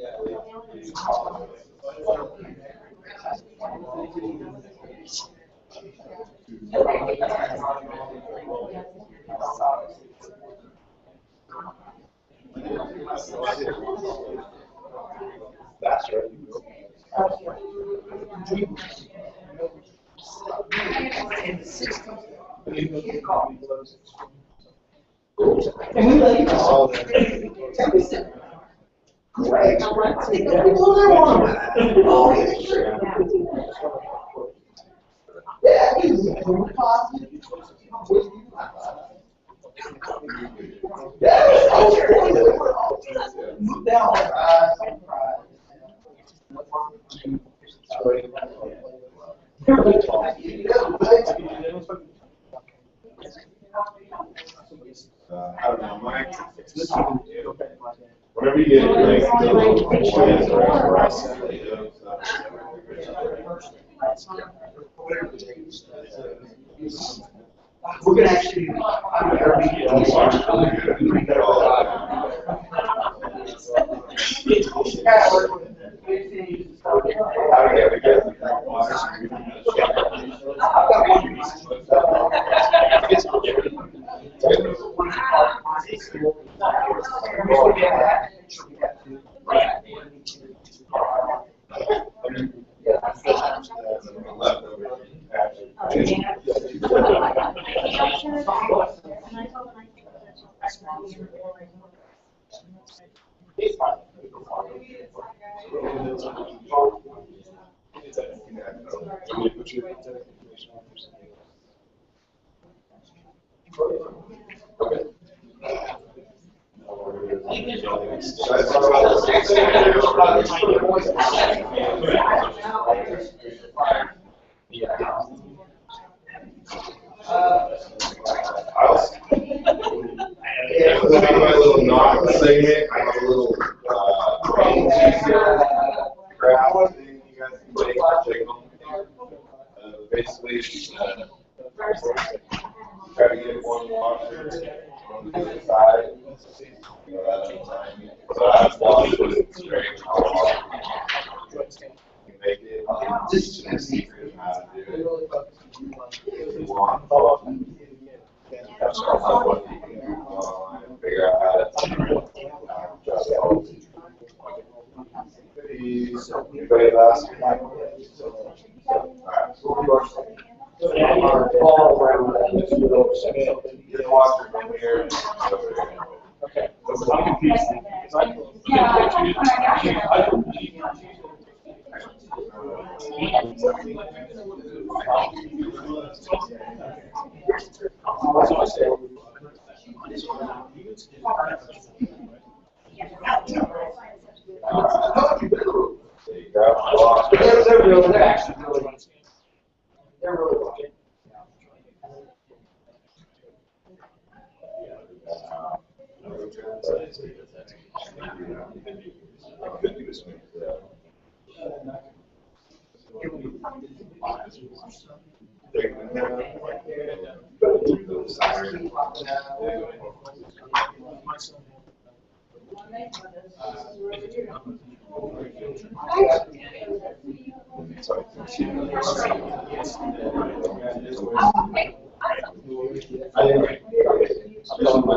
That's right. Great. I don't know, Mike. Whenever you get like the little boys or us, we're gonna actually, my little knock segment, I have a little craft thing you guys can take home. Basically, try to get one washer on the side. So that's why it's very hard. You make it. Just a secret how to do it. If you want. That's what you can do online and figure out how to just help. Anybody last? Just watch it from here. Okay. I'm confused. They're actually really good. They're really good.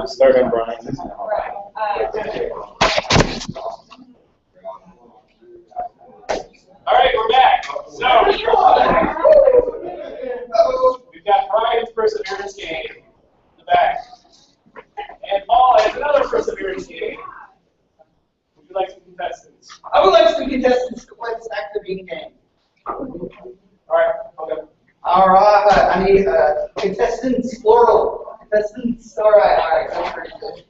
Start on Brian. All right, we're back. So we've got Brian's perseverance game in the back, and Paul has another perseverance game. Would you like some contestants? I would like some contestants to play Stack the Bean game. All right, okay. All right, I need contestants, plural. Contestants, all right, that's pretty good.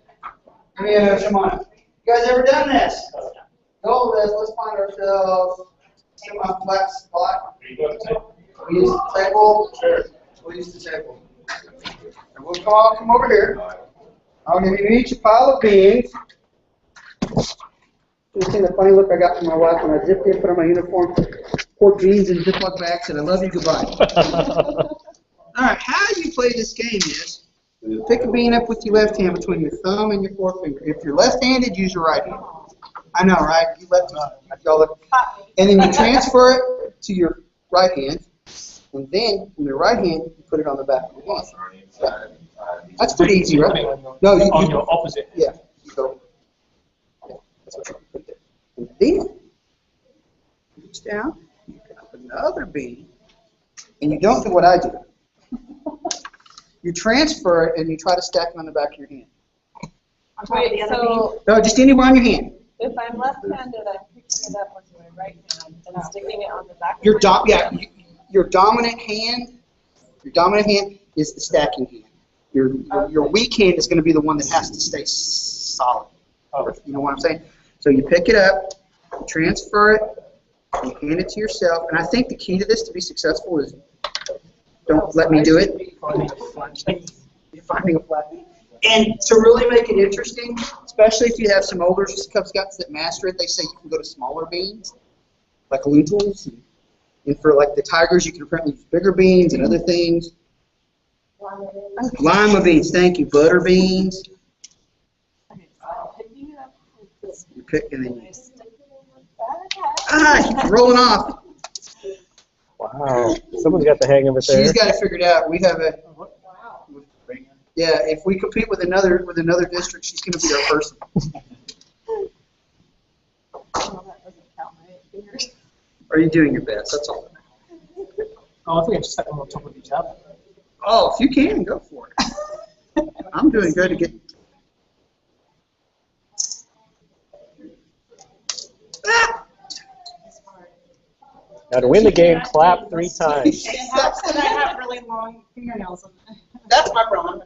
Come on. You guys ever done this? Go with this, let's find ourselves in my flat spot. We use the table? Sure. We'll use the table. And we'll come over here. I'll give you each a pile of beans. You see the funny look I got from my wife when I zipped in, put on my uniform, poured beans in a Ziploc bag, said, I love you, goodbye. All right, how you play this game is, you pick a bean up with your left hand between your thumb and your forefinger. If you're left-handed, use your right hand. I know, right? You left-handed. And then you transfer it to your right hand, and then from your right hand, you put it on the back of your hand. Yeah. That's pretty easy, right? No, you on your opposite. Yeah, you go. Yeah, that's what you put there. And then reach down, you pick up another bean, and you don't do what I do. You transfer it and you try to stack it on the back of your hand. Wait, so No, just anywhere on your hand. if I'm left-handed, I'm picking it up with my right hand and sticking it on the back of Your my your dominant hand is the stacking hand. Your weak hand is going to be the one that has to stay solid. You know what I'm saying? So you pick it up, you transfer it, you hand it to yourself, and I think the key to this to be successful is don't let me do it. Finding a flat bean. And to really make it interesting, especially if you have some older Cub Scouts that master it, they say you can go to smaller beans, like lentils. And for like the tigers, you can apparently use bigger beans and other things. Lima beans, thank you. Butter beans. You pick and then you keep rolling off. Wow, someone's got the hang of it there. She's got it figured out. We have a. Yeah, if we compete with another district, she's going to be our person. Are you doing your best? That's all. Oh, I think I just set them on top of each other. Oh, if you can, go for it. I'm doing good to get. Ah! Now to win the game, clap 3 times. It helps that I have really long fingernails on it. That's my problem.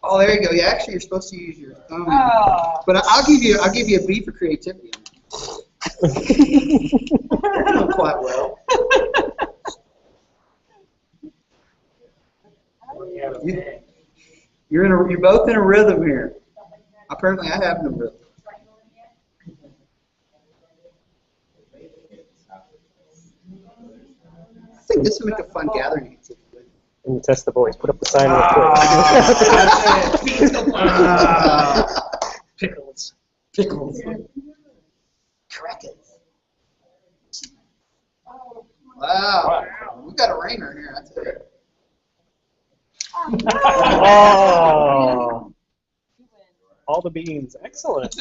Oh, there you go. Yeah, actually, you're supposed to use your thumb. Oh. But I'll give you a B for creativity. Not quite well. You're both in a rhythm here. Apparently, I have no rhythm. I think this would make a fun gathering activity. And you test the boys. Put up the sign real quick. Pickles. Crackers. Wow. We got a ringer here, I tell you. Oh. All the beans. Excellent.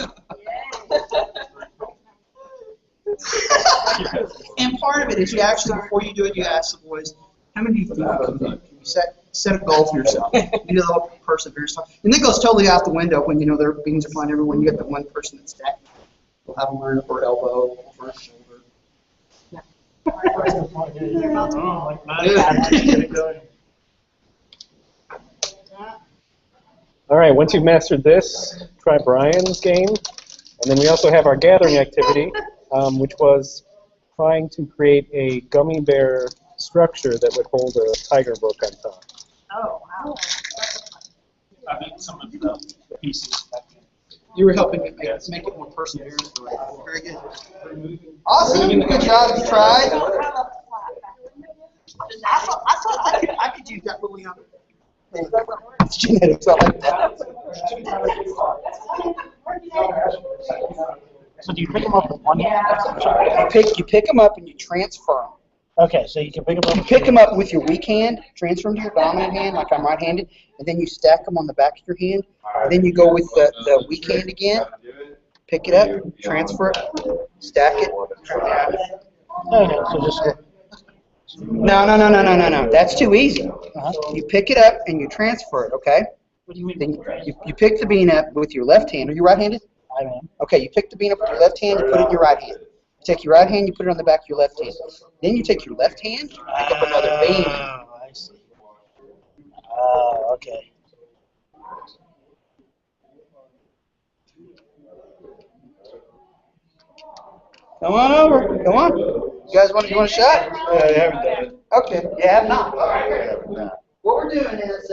And part of it is you actually, before you do it, you ask the boys, how many do you think you can do? Can you set set a goal for yourself. You do a little perseverance. And that goes totally out the window when you know their beans are flying everywhere. You get the one person that's stacking. You'll have them learn over her elbow, over her shoulder. All right, once you've mastered this, try Brian's game. And then we also have our gathering activity, which was trying to create a gummy bear structure that would hold a tiger book on top. Oh, wow. I think some of the pieces. You were helping it make it more perseverance. Very good. Awesome. Good job. You tried. I could use that little young. It's genetics. I like that. So do you pick them up with one hand? You pick them up and you transfer them. Okay, so you can pick them up. You pick them up with your weak hand, transfer them to your dominant hand, like I'm right-handed, and then you stack them on the back of your hand. And then you go with the weak hand again, pick it up, transfer it, stack it. Okay, so just. No. That's too easy. You pick it up and you transfer it, okay? What do you mean? Then you pick the bean up with your left hand. Are you right-handed? I am. Okay, you pick the bean up with your left hand, you put it in your right hand. You take your right hand, you put it on the back of your left hand. Then you take your left hand, pick up another bean. Oh, I see. Oh, okay. Come on over. Come on. You guys want a shot? I haven't done it. Okay. You have not. What we're doing is,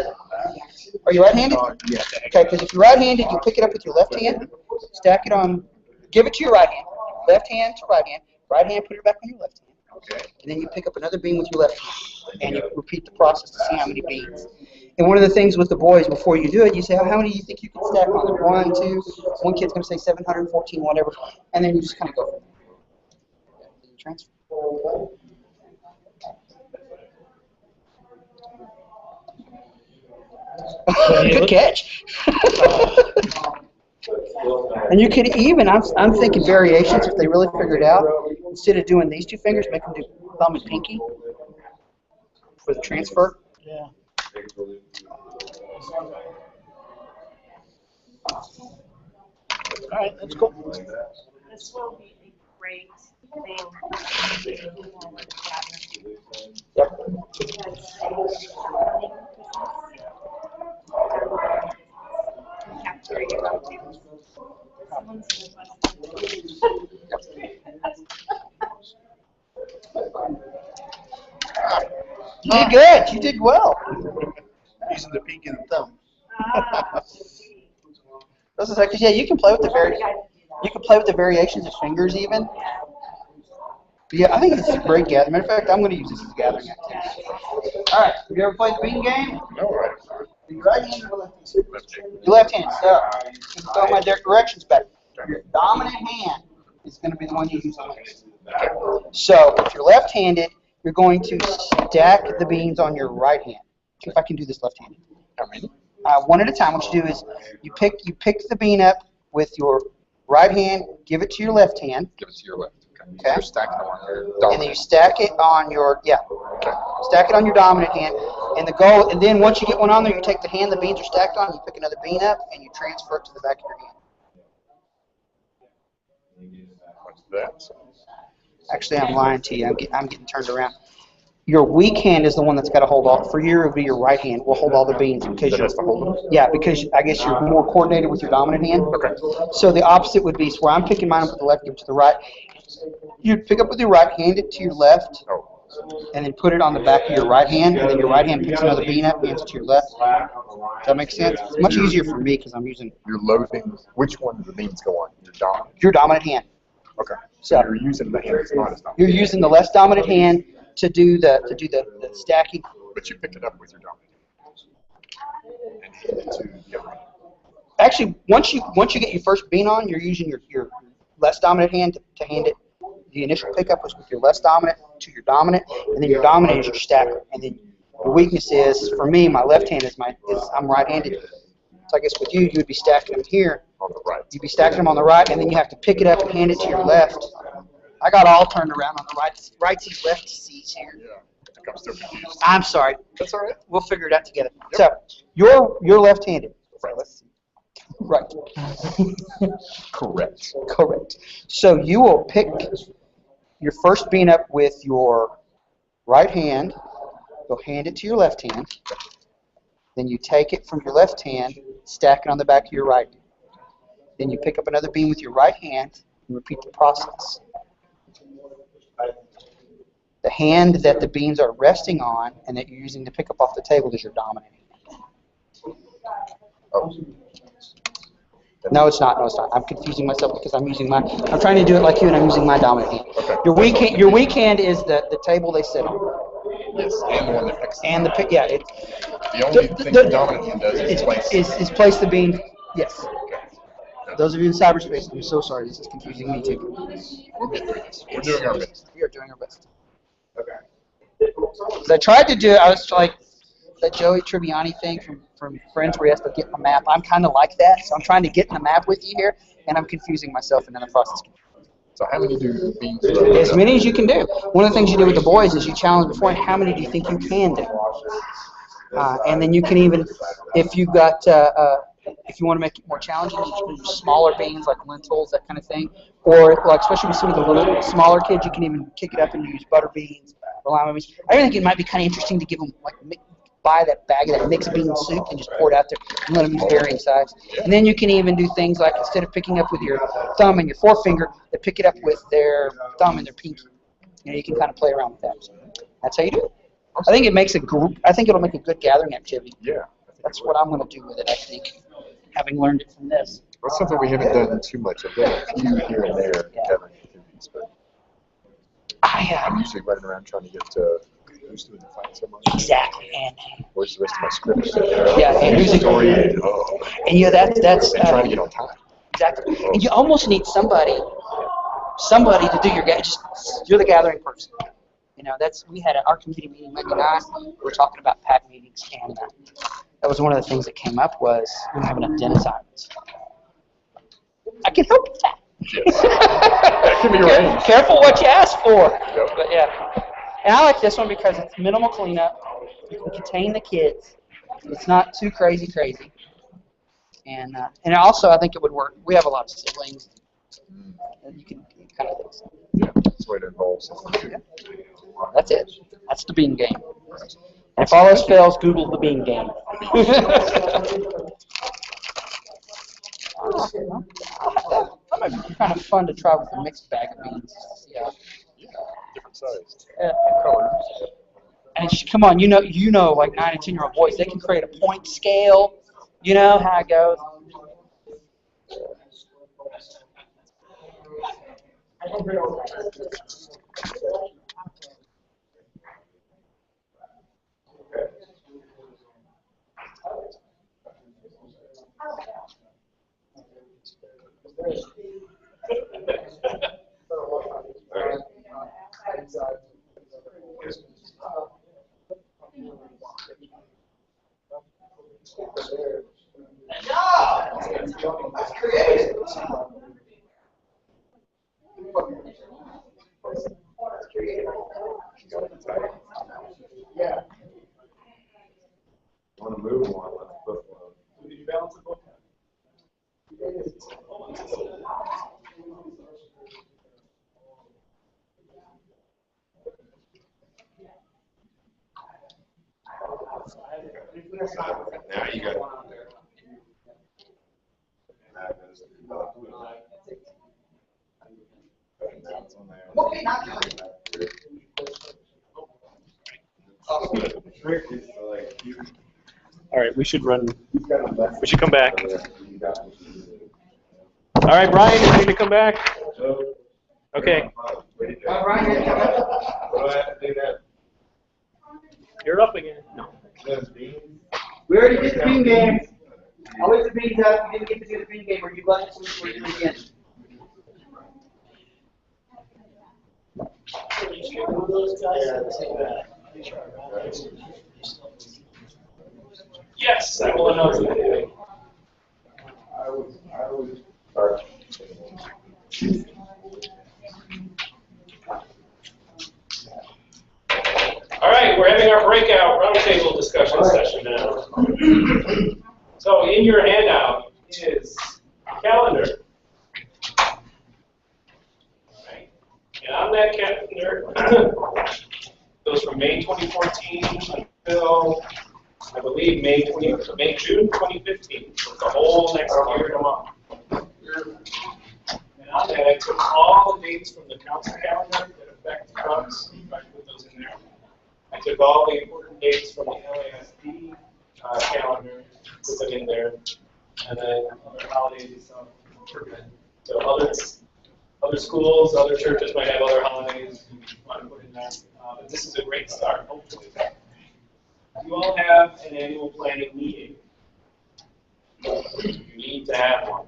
are you right-handed? Yeah. Okay, because if you're right-handed, you pick it up with your left hand, stack it on, give it to your right hand. Left hand to right hand. Right hand, put it back on your left hand. Okay. And then you pick up another bean with your left hand. And you repeat the process to see how many beans. And one of the things with the boys, before you do it, you say, how many do you think you can stack on it? 1, 2. One kid's going to say 714, whatever. And then you just kind of go from there. Transfer. Good catch. And you could even, I'm thinking variations if they really figure it out. Instead of doing these two fingers, make them do thumb and pinky for the transfer. Yeah. All right, that's cool. This will be a great thing. Yep. You did good. You did well. Using the pinky and the thumb. This is because you can play with the variations of fingers even. But yeah, I think this is a great gathering. Matter of fact, I'm going to use this as a gathering activity. All right. Have you ever played the bean game? No, right. Your right hand or left hand? Your left hand. So, just throw my directions back. Your dominant hand is going to be the one you use on this. So, if you're left-handed, you're going to stack the beans on your right hand. See if I can do this left-handed. One at a time. What you do is you pick the bean up with your right hand, give it to your left hand. Give it to your left. Okay. You're stacking them on your And then you stack it on your stack it on your dominant hand. And the goal, and then once you get one on there, you take the hand the beans are stacked on, you pick another bean up, and you transfer it to the back of your hand. What's that? Actually, I'm lying to you. I'm getting turned around. Your weak hand is the one that's got to hold all. For you, it would be your right hand will hold all the beans because because I guess you're more coordinated with your dominant hand. Okay. So the opposite would be where I'm picking mine up with the left, give it to the right. You'd pick up with your right, hand it to your left, and then put it on the back of your right hand, and then your right hand picks another bean up, hands it to your left. Does that make sense? It's much easier for me because I'm using. You're loading. Which one do the beans go on? Your dominant. Your dominant hand. Okay. So you're using the hand that's not as dominant. You're using the less dominant hand to do the stacking. But you pick it up with your dominant hand and hand it to the other hand. Actually, once you get your first bean on, you're using your less dominant hand to hand it. The initial pickup was with your less dominant to your dominant, and then your dominant is your stacker. And then the weakness is, for me, my left hand I'm right-handed. So I guess with you would be stacking them here. On the right. You'd be stacking them on the right, and then you have to pick it up and hand it to your left. I got all turned around on the rightsies, leftsies here. Yeah. I'm still confused. I'm sorry. That's all right. We'll figure it out together. So you're left-handed. Right. Right. Correct. Correct. So you will pick your first bean up with your right hand. You'll hand it to your left hand. Then you take it from your left hand, stack it on the back of your right hand. Then you pick up another bean with your right hand and repeat the process. The hand that the beans are resting on and that you're using to pick up off the table is your dominant hand. Oh. No, it's not. No, it's not. I'm confusing myself because I'm trying to do it like you and I'm using my dominant hand. Okay. Your weak hand is the table they sit on. Yes, and the one that picks. And the pick, yeah. The only thing the dominant hand does is place. Is place the bean. Yes. Those of you in cyberspace, I'm so sorry. This is confusing me too. We'll get through this. We're doing our best. We are doing our best. Okay. As I tried to do it, I was like that Joey Tribbiani thing from Friends where he has to get in the map. I'm kind of like that, so I'm trying to get in the map with you here, and I'm confusing myself and in the process. So how many do beans? As many as you can do. One of the things you do with the boys is you challenge before, how many do you think you can do? And then you can even, if you got, if you want to make it more challenging, you can use smaller beans like lentils, that kind of thing. Or like, especially with some of the little smaller kids, you can even kick it up and use butter beans or lima beans. I think it might be kind of interesting to give them like buy that bag of that mixed bean soup and just pour it out there and let them use varying size. And then you can even do things like instead of picking up with your thumb and your forefinger, they pick it up with their thumb and their pinky. You know, you can kind of play around with that. So that's how you do it. I think it makes a group. I think it'll make a good gathering activity. Yeah. That's what I'm going to do with it, I think, having learned it from this. That's something we haven't done too much. I've done a few here and there gathering activities, but I'm usually running around trying to get who's doing the fight so much. Exactly. And where's the rest of my script? Yeah, and who's it? Story and that's and trying to get on time. Exactly. And you almost need somebody to do your you're the gathering person. You know, we had our committee meeting Monday night. We were talking about pack meetings, and that was one of the things that came up was we don't have enough den assignments. I can help with that. Yes. That can be arranged. Careful what you ask for. Yep. But yeah. And I like this one because it's minimal cleanup. You can contain the kids. It's not too crazy. And also I think it would work. We have a lot of siblings. And you can kind of think so. Yeah, that's the way to involve something. That's it. That's the bean game. And if all else fails, Google the bean game. That might be kind of fun to try with a mixed bag of beans. Yeah. Different size. Yeah. Colors. And come on, you know, like 9 and 10-year-old boys, they can create a point scale. You know how it goes. Yeah. Want to move one? Let's put one. Did you balance the book? Now you got it. Okay, not good. All right, we should come back. All right, Brian, you ready to come back? Okay. You're up again. No. We already did the bean game. I'll leave the beans out if you didn't get to do the bean game, or you'd like to do it again. Yes, I will announce that. I would start. All right, we're So in your handout is a calendar. Right? And on that calendar goes from May 2014 until I believe June 2015. So it's the whole next year and a month. And on that I took all the dates from the council calendar that affect Cubs. I put those in there. I took all the important dates from the LASD calendar, put them in there, and then other holidays and stuff. So other schools, other churches might have other holidays you want to put in there. But this is a great start, hopefully. You all have an annual planning meeting. You need to have one.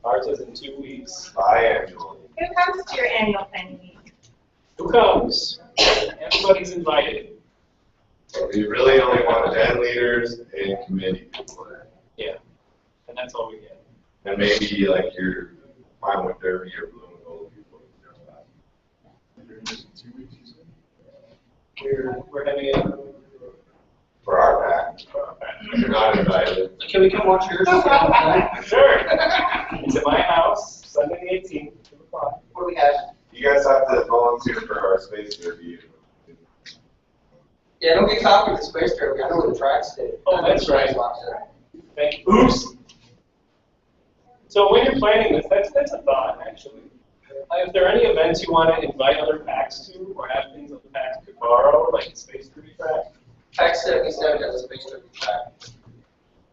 Ours is in 2 weeks. Biannual. Who comes to your annual planning meeting? Who comes? Everybody's invited. So we really only want 10 leaders and committee people there. Yeah, and that's all we get. And maybe like your Pinewood Derby or Blue and Gold people. We're having it For our pack. You're not invited. Can we come watch yours? Sure. It's at my house, Sunday the 18th, 2 o'clock. What do we have? You guys have to volunteer for our space derby. Yeah, don't get coffee at the space derby. I know where the track's stay. Oh, that's right. Thank you. Oops. So when you're planning this, that's a thought, actually. If there are any events you want to invite other packs to, or have things that the packs could borrow, like the space derby track, Pack 77 has a space derby track.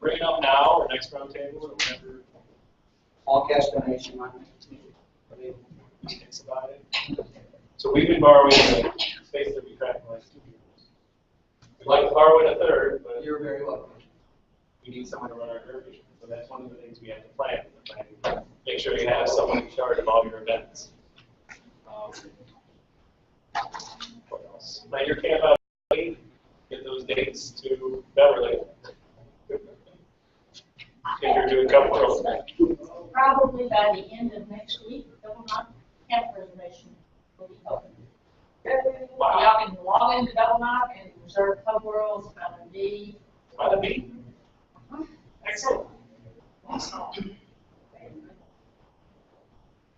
bring it up now or next roundtable or whatever All cash donation money. thinks about it. So we've been borrowing the space derby track the last 2 years. We'd like to borrow it a third, but You're very welcome. we need someone to run our derby. So that's one of the things we have to plan. Make sure you have someone in charge of all your events. What else? Plan your camp out. Get those dates to Beverly. If you're doing Cub Scout. Probably by the end of next week, Double Knot camp reservation will be open. Wow. Y'all can log into Double Knot and reserve Pub Worlds, Mountain D. By the beat. Excellent.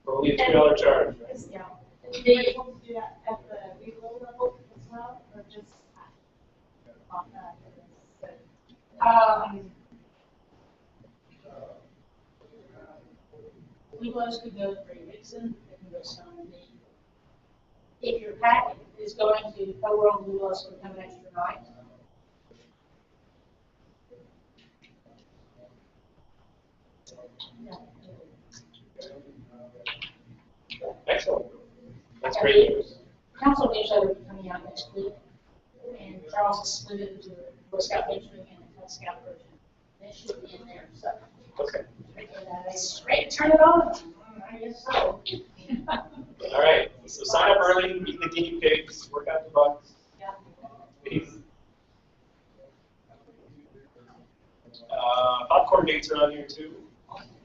Only a $2 charge. Yeah. Are you able to do that at the reload level as well, or just on Welos could go 3 weeks in, they can go some in the. If your packet is going to Pub World, Welos would come an extra night. Excellent. That's great news. Council newsletter will be coming out next week, and Charles has split it into a Boy Scout mainstream and a Cub Scout version. It should be in there, so. Okay. It's ready to turn it on. I guess so. All right. So sign up early, eat the guinea pigs, work out the bugs. Yeah. Peace. Popcorn dates are on here too.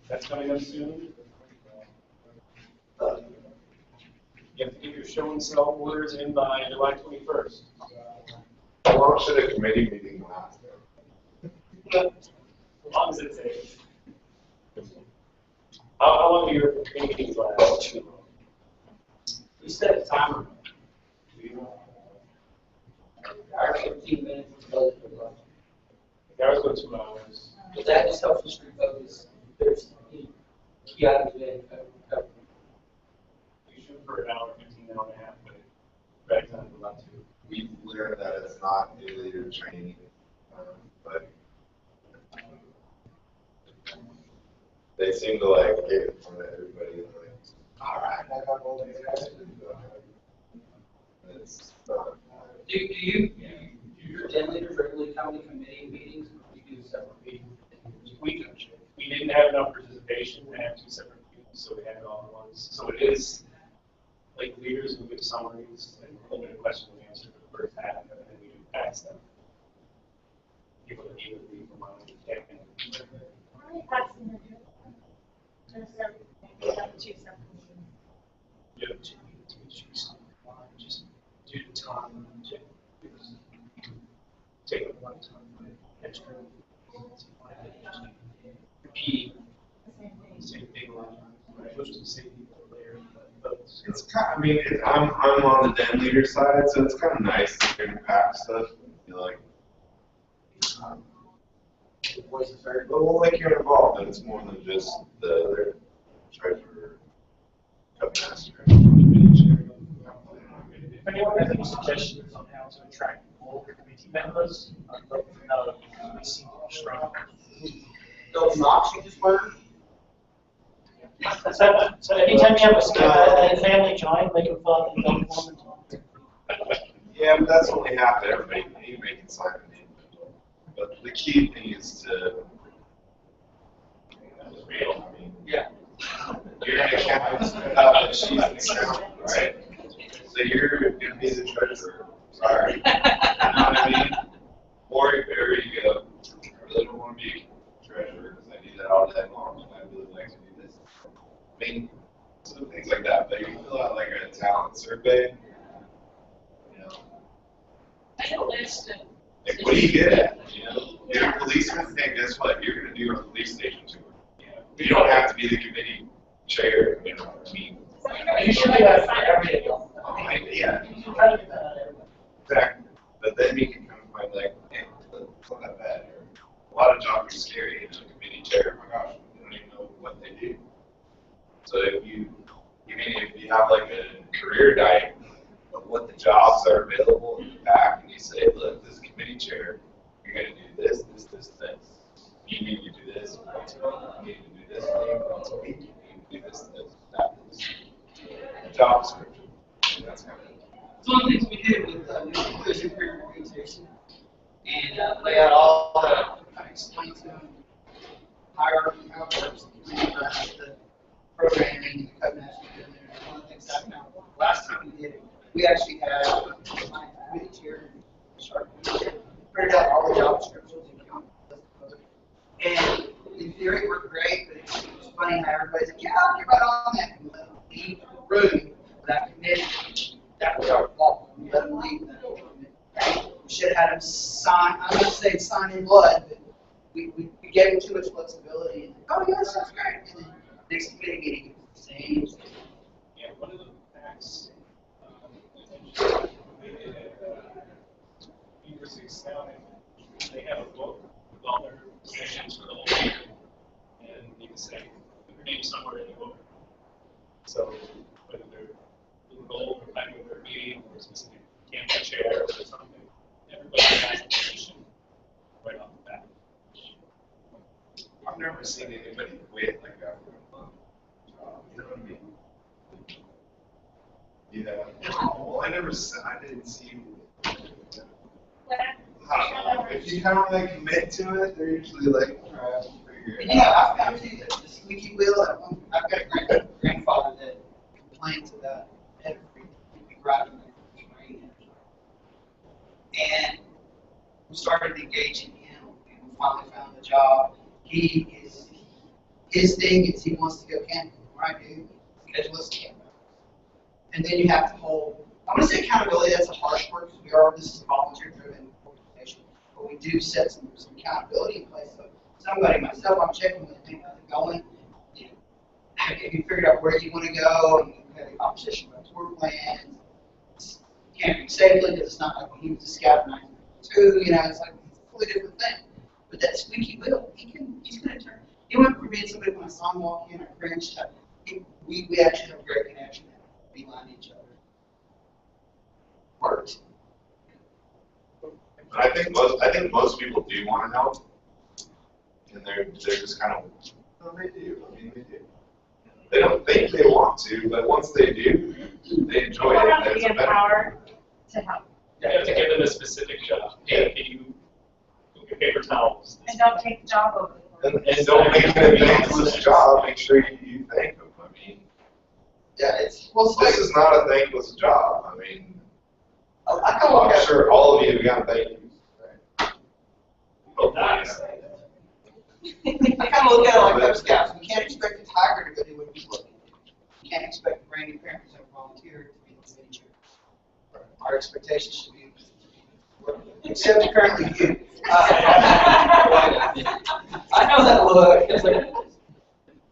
That's coming up soon. You have to get your show and sell orders in by July 21st. How long should a committee meeting last? As long as it takes. How long do your meetings last? We set a timer. Our 15 minutes is loaded for lunch. Ours go 2 hours. But that just helps us refocus. There's key items we have to cover. You shoot for an hour, 15, an hour and a half, but it drags on a lot too. We've learned that it's not new leader training, but they seem to like get it from everybody. Like, all right, I got all the guys. It's Do your 10 leaders regularly come to committee meetings, or do you do separate meetings? We didn't have enough participation to have 2 separate meetings, so we had it all at once. So it is like leaders who give summaries and limited question and answer for the first half, and then we do pass them. People that need to read from my understanding. You have 2 meetings. Just do the time. Take it one time. Extra. be Same thing. the same thing a lot of times, right? Which is the same people there, but It's kind of, I mean, I'm on the den leader side, so it's kind of nice to hear the pack stuff. You know, like, voice is very well, like you're involved, and it's more than just the treasurer, cup master. if anyone has any suggestions on how to attract more committee members, I'd love to know if we seem strong. Those knocks you just learned? So anytime you have a family join, make them fill out the bill form. Yeah, but that's only half everybody. Anybody can sign a name. But the key thing is to, it's real. I mean, Yeah. you're an accountant, she's an accountant, right? So you're gonna be the treasurer. Sorry. You know what I mean? Or you go, I really don't want to be a treasurer because I do that all day long and I really like to do this. I mean, so things like that. But you fill out like a talent survey, you know, Make a list of. like what are you good at? You know, you're a policeman, hey, guess what? You're gonna do a police station tour. You don't have to be the committee chair, you know what I mean? You should do that for every adult. Yeah, exactly. But then you can kind of find like, hey, it's not that bad. A lot of jobs are scary, you know, committee chair, oh my gosh, you don't even know what they do. So if you have like a career diet of what the jobs are available in the back, and you say, look, this committee chair, you're gonna do this, this, this, this. You need to do this once a week, you need to do this once a week, you need to do this, this, that, this. Job description. And that's kind of it. It's one of the things we did with new inclusion career orientation and lay out all the, kind of explain to them hierarchy, how it works, the programming, the code management, and one of the things that now, last time we did it, we actually had my committee chair, printed out all the job descriptions and counted. And in theory, it worked great, but it was funny how everybody's like, yeah, I'll get right on that. And let them leave the room for that committee. That was our fault. We let them leave that committee. We should have had them sign, I'm not saying sign in blood, but we gave them too much flexibility. And, oh, yes, that's great. And then next committee meeting, it was the same. Yeah, one of the facts, University of Sound, they have a book with all their positions for the whole year. And you can say, put your name somewhere in the book. So whether they're enrolled or planning with their meeting or a specific campus chair or something, everybody has a position right off the bat. I've never seen anybody quit like after a month. You know what I mean? Yeah. Well, I didn't see. I don't know. If you kind of like commit to it, they're usually like, all right, figure it out. Yeah, I've got to the squeaky wheel. I've got a grandfather that complained to the head of free riding there. And we started engaging him, and we finally found the job. His thing is he wants to go camping, right, dude? Schedule us camping. And then you have to hold, I'm going to say accountability, that's a harsh word, because this is a volunteer-driven organization, but we do set some accountability in place. So somebody, myself, I'm checking with them, how's it going? You know, have you figured out where you want to go? And we had a conversation about tour plans. Camping safely, because it's not like when he was a scout in 1992, you know, it's like it's a completely different thing. But that squeaky wheel, he's going to turn. He went from being somebody when I saw him walk in, I cringed. We actually have a great connection. We line each other. Worked. I think most people do want to help, and they're just kind of, oh, they do. I mean, they do. They don't think they want to, but once they do, they enjoy People it. have to It's be a better. empowered to help. You have to give them a specific job. Hey, can you go get paper towels? And don't take the job over. And don't make it a thankless job. Make sure you thank them. I mean, Yeah, this is not a thankless job. I mean, I kind of look I'm at sure all of you have gotten thank yous. Right? Hopefully, Nice. I kind of look at it like Cub Scouts. We can't expect a tiger to go do what he's looking to do. We can't expect a brand new parent who's ever volunteered to be the committee chair. Our expectations should be, except currently you. I know was that look? It's like,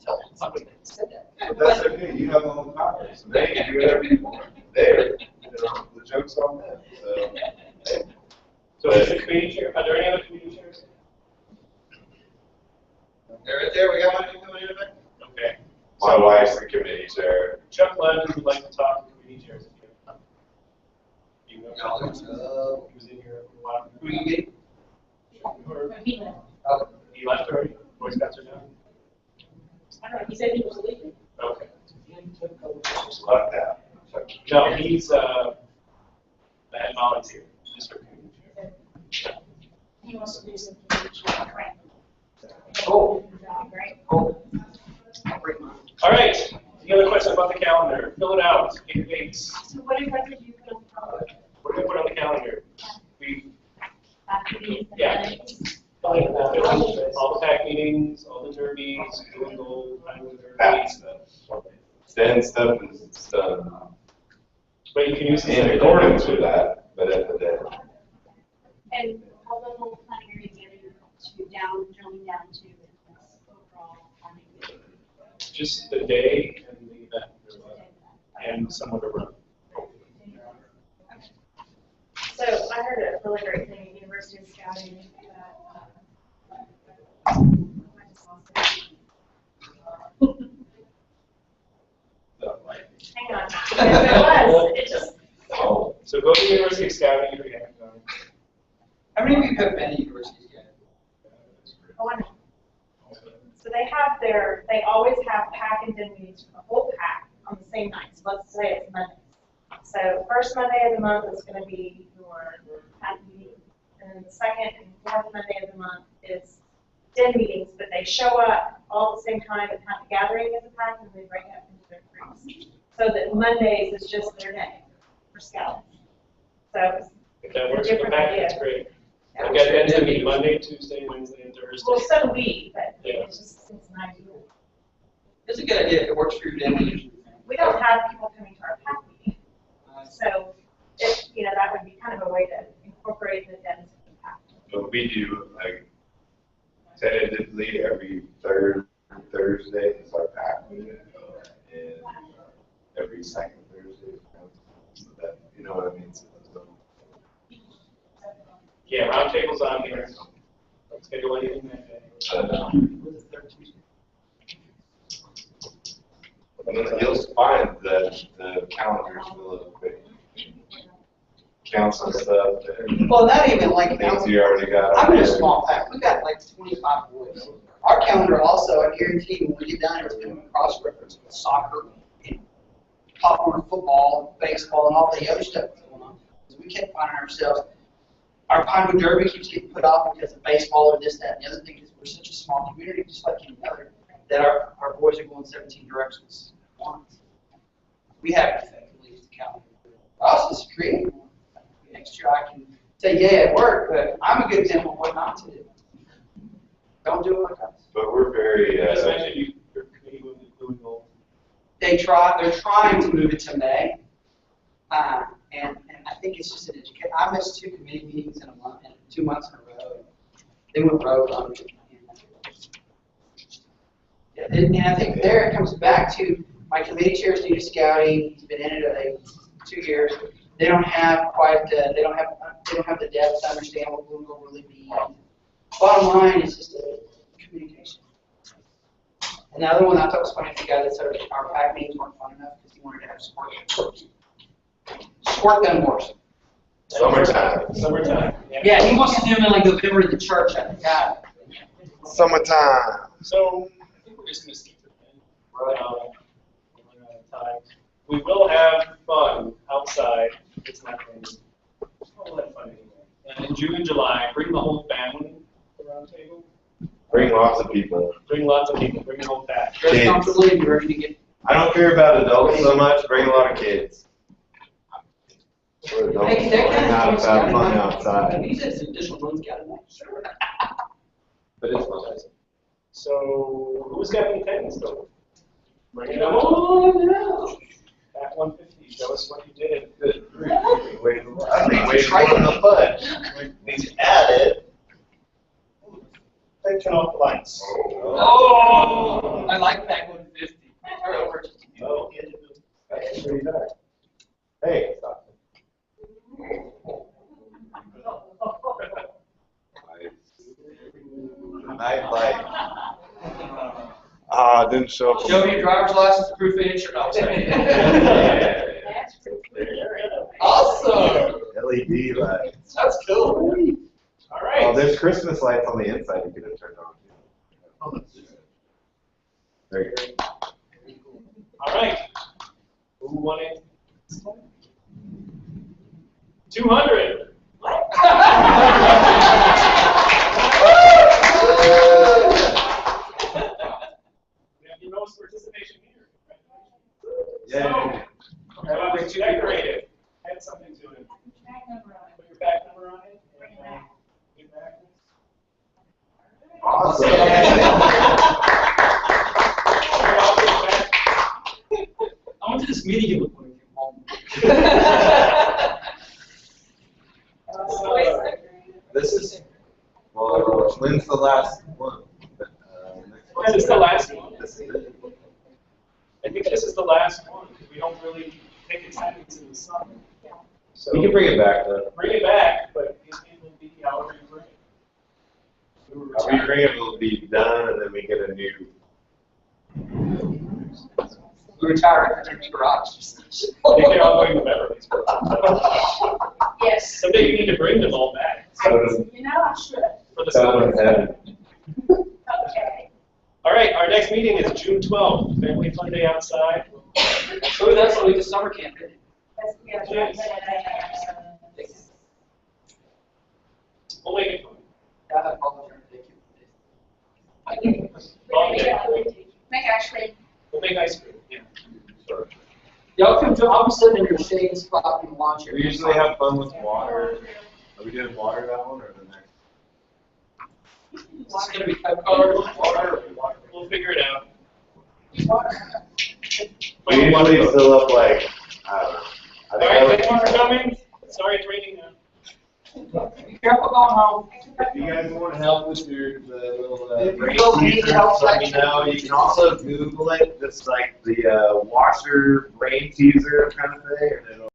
tell somebody said that. That's okay, you have all the power, so they can do whatever you want. There, the joke's on them, so. Hey. So is the committee chair, are there any other committee chairs? Right there, we got one coming in back. Okay. My wife's the committee chair. Chuck Levin would like to talk to committee chairs. If you have time. You know, he was in here for a while. Who you get? Or He left. he left already? Boy Scouts are done? I don't know, he said he was leaving. Okay. Just left out. No, he's, that volunteer, just for committee chair. He wants to do some community training. Cool. Great. Cool. All right, any other questions about the calendar? Fill it out, get dates. So what exactly do you put on the calendar? What do we put on the calendar? We, Activities and Yeah. events? all the pack meetings, all the derbies, blue and gold, diamond That derby. stuff. Then stuff is done But you can use this. in accordance with that, but at the end. And how long will planning are you getting to drilling down to this overall planning? Just the day and the event, and somewhat around. So I heard a really great thing at University of Scouting hang on. Yes, it was. It just, Oh, so go to the University of Scouting, you're gonna have to. How many of you have been to universities yet? oh, I know. So they always have pack and den meetings for the whole pack on the same night. So let's say it's Monday. So first Monday of the month is going to be your pack meeting. And then the second and fourth Monday of the month is den meetings, but they show up all at the same time and have a gathering as a pack and they break up into their groups. So that Mondays is just their day for scouting. So If that works for the Different pack, idea. that's great. Yeah. Like that ends up being Monday, Tuesday, Wednesday, and Thursday. well, so do we, but Yeah. it's an idea. It's a good idea if it works for your family. We don't have people coming to our pack meeting. So, that would be kind of a way to incorporate the dens in the pack. But we do, like, tentatively every Thursday is our pack meeting, and every second Thursday, so that, you know what I mean? So, Yeah, roundtable's on here. Don't schedule anything that day. You'll find that the calendars fill up quick. Council stuff, and Well, not even like, things you already got. I'm on in a there. small pack, we've got like 25 boys. Our calendar also, I guarantee you, when we get done, it's going to cross-reference with soccer, and popcorn football, baseball, and all the other stuff that's going on. So we kept finding ourselves, our Pinewood Derby keeps getting put off because of baseball or this, that, and the other thing, because we're such a small community, just like any other, that our boys are going 17 directions at once. We haven't effectively used the calendar. Also, it's creative. Next year I can say, yeah, it worked, but I'm a good example of what not to do. Don't do it like us. But we're very, As mentioned, your committee will include gold. They're trying to move it to May. And I think it's just an education. I missed 2 committee meetings in a month, and 2 months in a row. They went rogue on me. And I think there it comes back to my committee chair is new to scouting. He's been in it 2 years. They don't have they don't have the depth to understand what blue and gold really means. Bottom line is just communication. And the other one I thought was funny, the guy that said our pack meetings weren't fun enough because he wanted to have sport gun wars. Summertime. Summertime. Yeah, he wants to do them in like November in the church. I think God. Summertime. So, I think we're just gonna skip it then. We're out of time. We will have fun outside. It's not raining. We'll have fun anyway. And in June and July, bring the whole family to the round table. Bring lots of people. Bring lots of people, bring the whole pack. Dress Kids. comfortably and be ready to get. I don't care about adults so much, bring a lot of kids. We're adults, Hey, they're we're not about fun And outside. he said some additional ones got in there. Sure. But it's fun. So, who's got any attendance though? Bring it Oh, on. no. At 150, show us what you did. Good. I think we should wait on the fudge. We need to add it. Okay, turn off the lights. Oh, I like that 150. Turn over. Oh, That's pretty nice. Hey, stop. Night light. Ah, didn't show up. Show me your driver's license, proof of insurance. Awesome. LED lights. That's cool. All right. Oh, there's Christmas lights on the inside you could have turned on. There you go. All right. Who won it? 200. What? We have your most participation here. Yeah. So, decorated. Add something to it. Put your back number on it. Bring it back. Get it back. Awesome. I went to this meeting with when I came home. This is, well, when's the last one? This is the last one. This is it. I think this is the last one, because we don't really take attendance in the summer. So You can bring it back though. bring it back, but it will be however you bring it. We were We retired. bring it, it'll be done, and then we get a new. We retired in the garage. I think they're all going to Beverly's. Yes. Someday you need to bring them all back You know, I should. for the summer. Okay. All right, our next meeting is June 12th, Family Fun Day outside. So that's what we did summer camp, didn't it? That's, yeah, that's what I have, so. We'll make it fun. I had a volunteer thank you. Make actually, We'll make ice cream, yeah. Y'all can, I'll be sitting in your shade spot in the lawn chair. We usually have fun with water. Are we doing water that one or the next? Is this gonna be colored water? We'll figure it out. We usually fill up like, I don't know. All right, thank you for coming. Sorry it's raining now. Be careful going home. If you guys want help with your, the little, If you rain don't need teaser, help, let me know. You can also Google it, just like the, washer rain teaser kind of thing, and it'll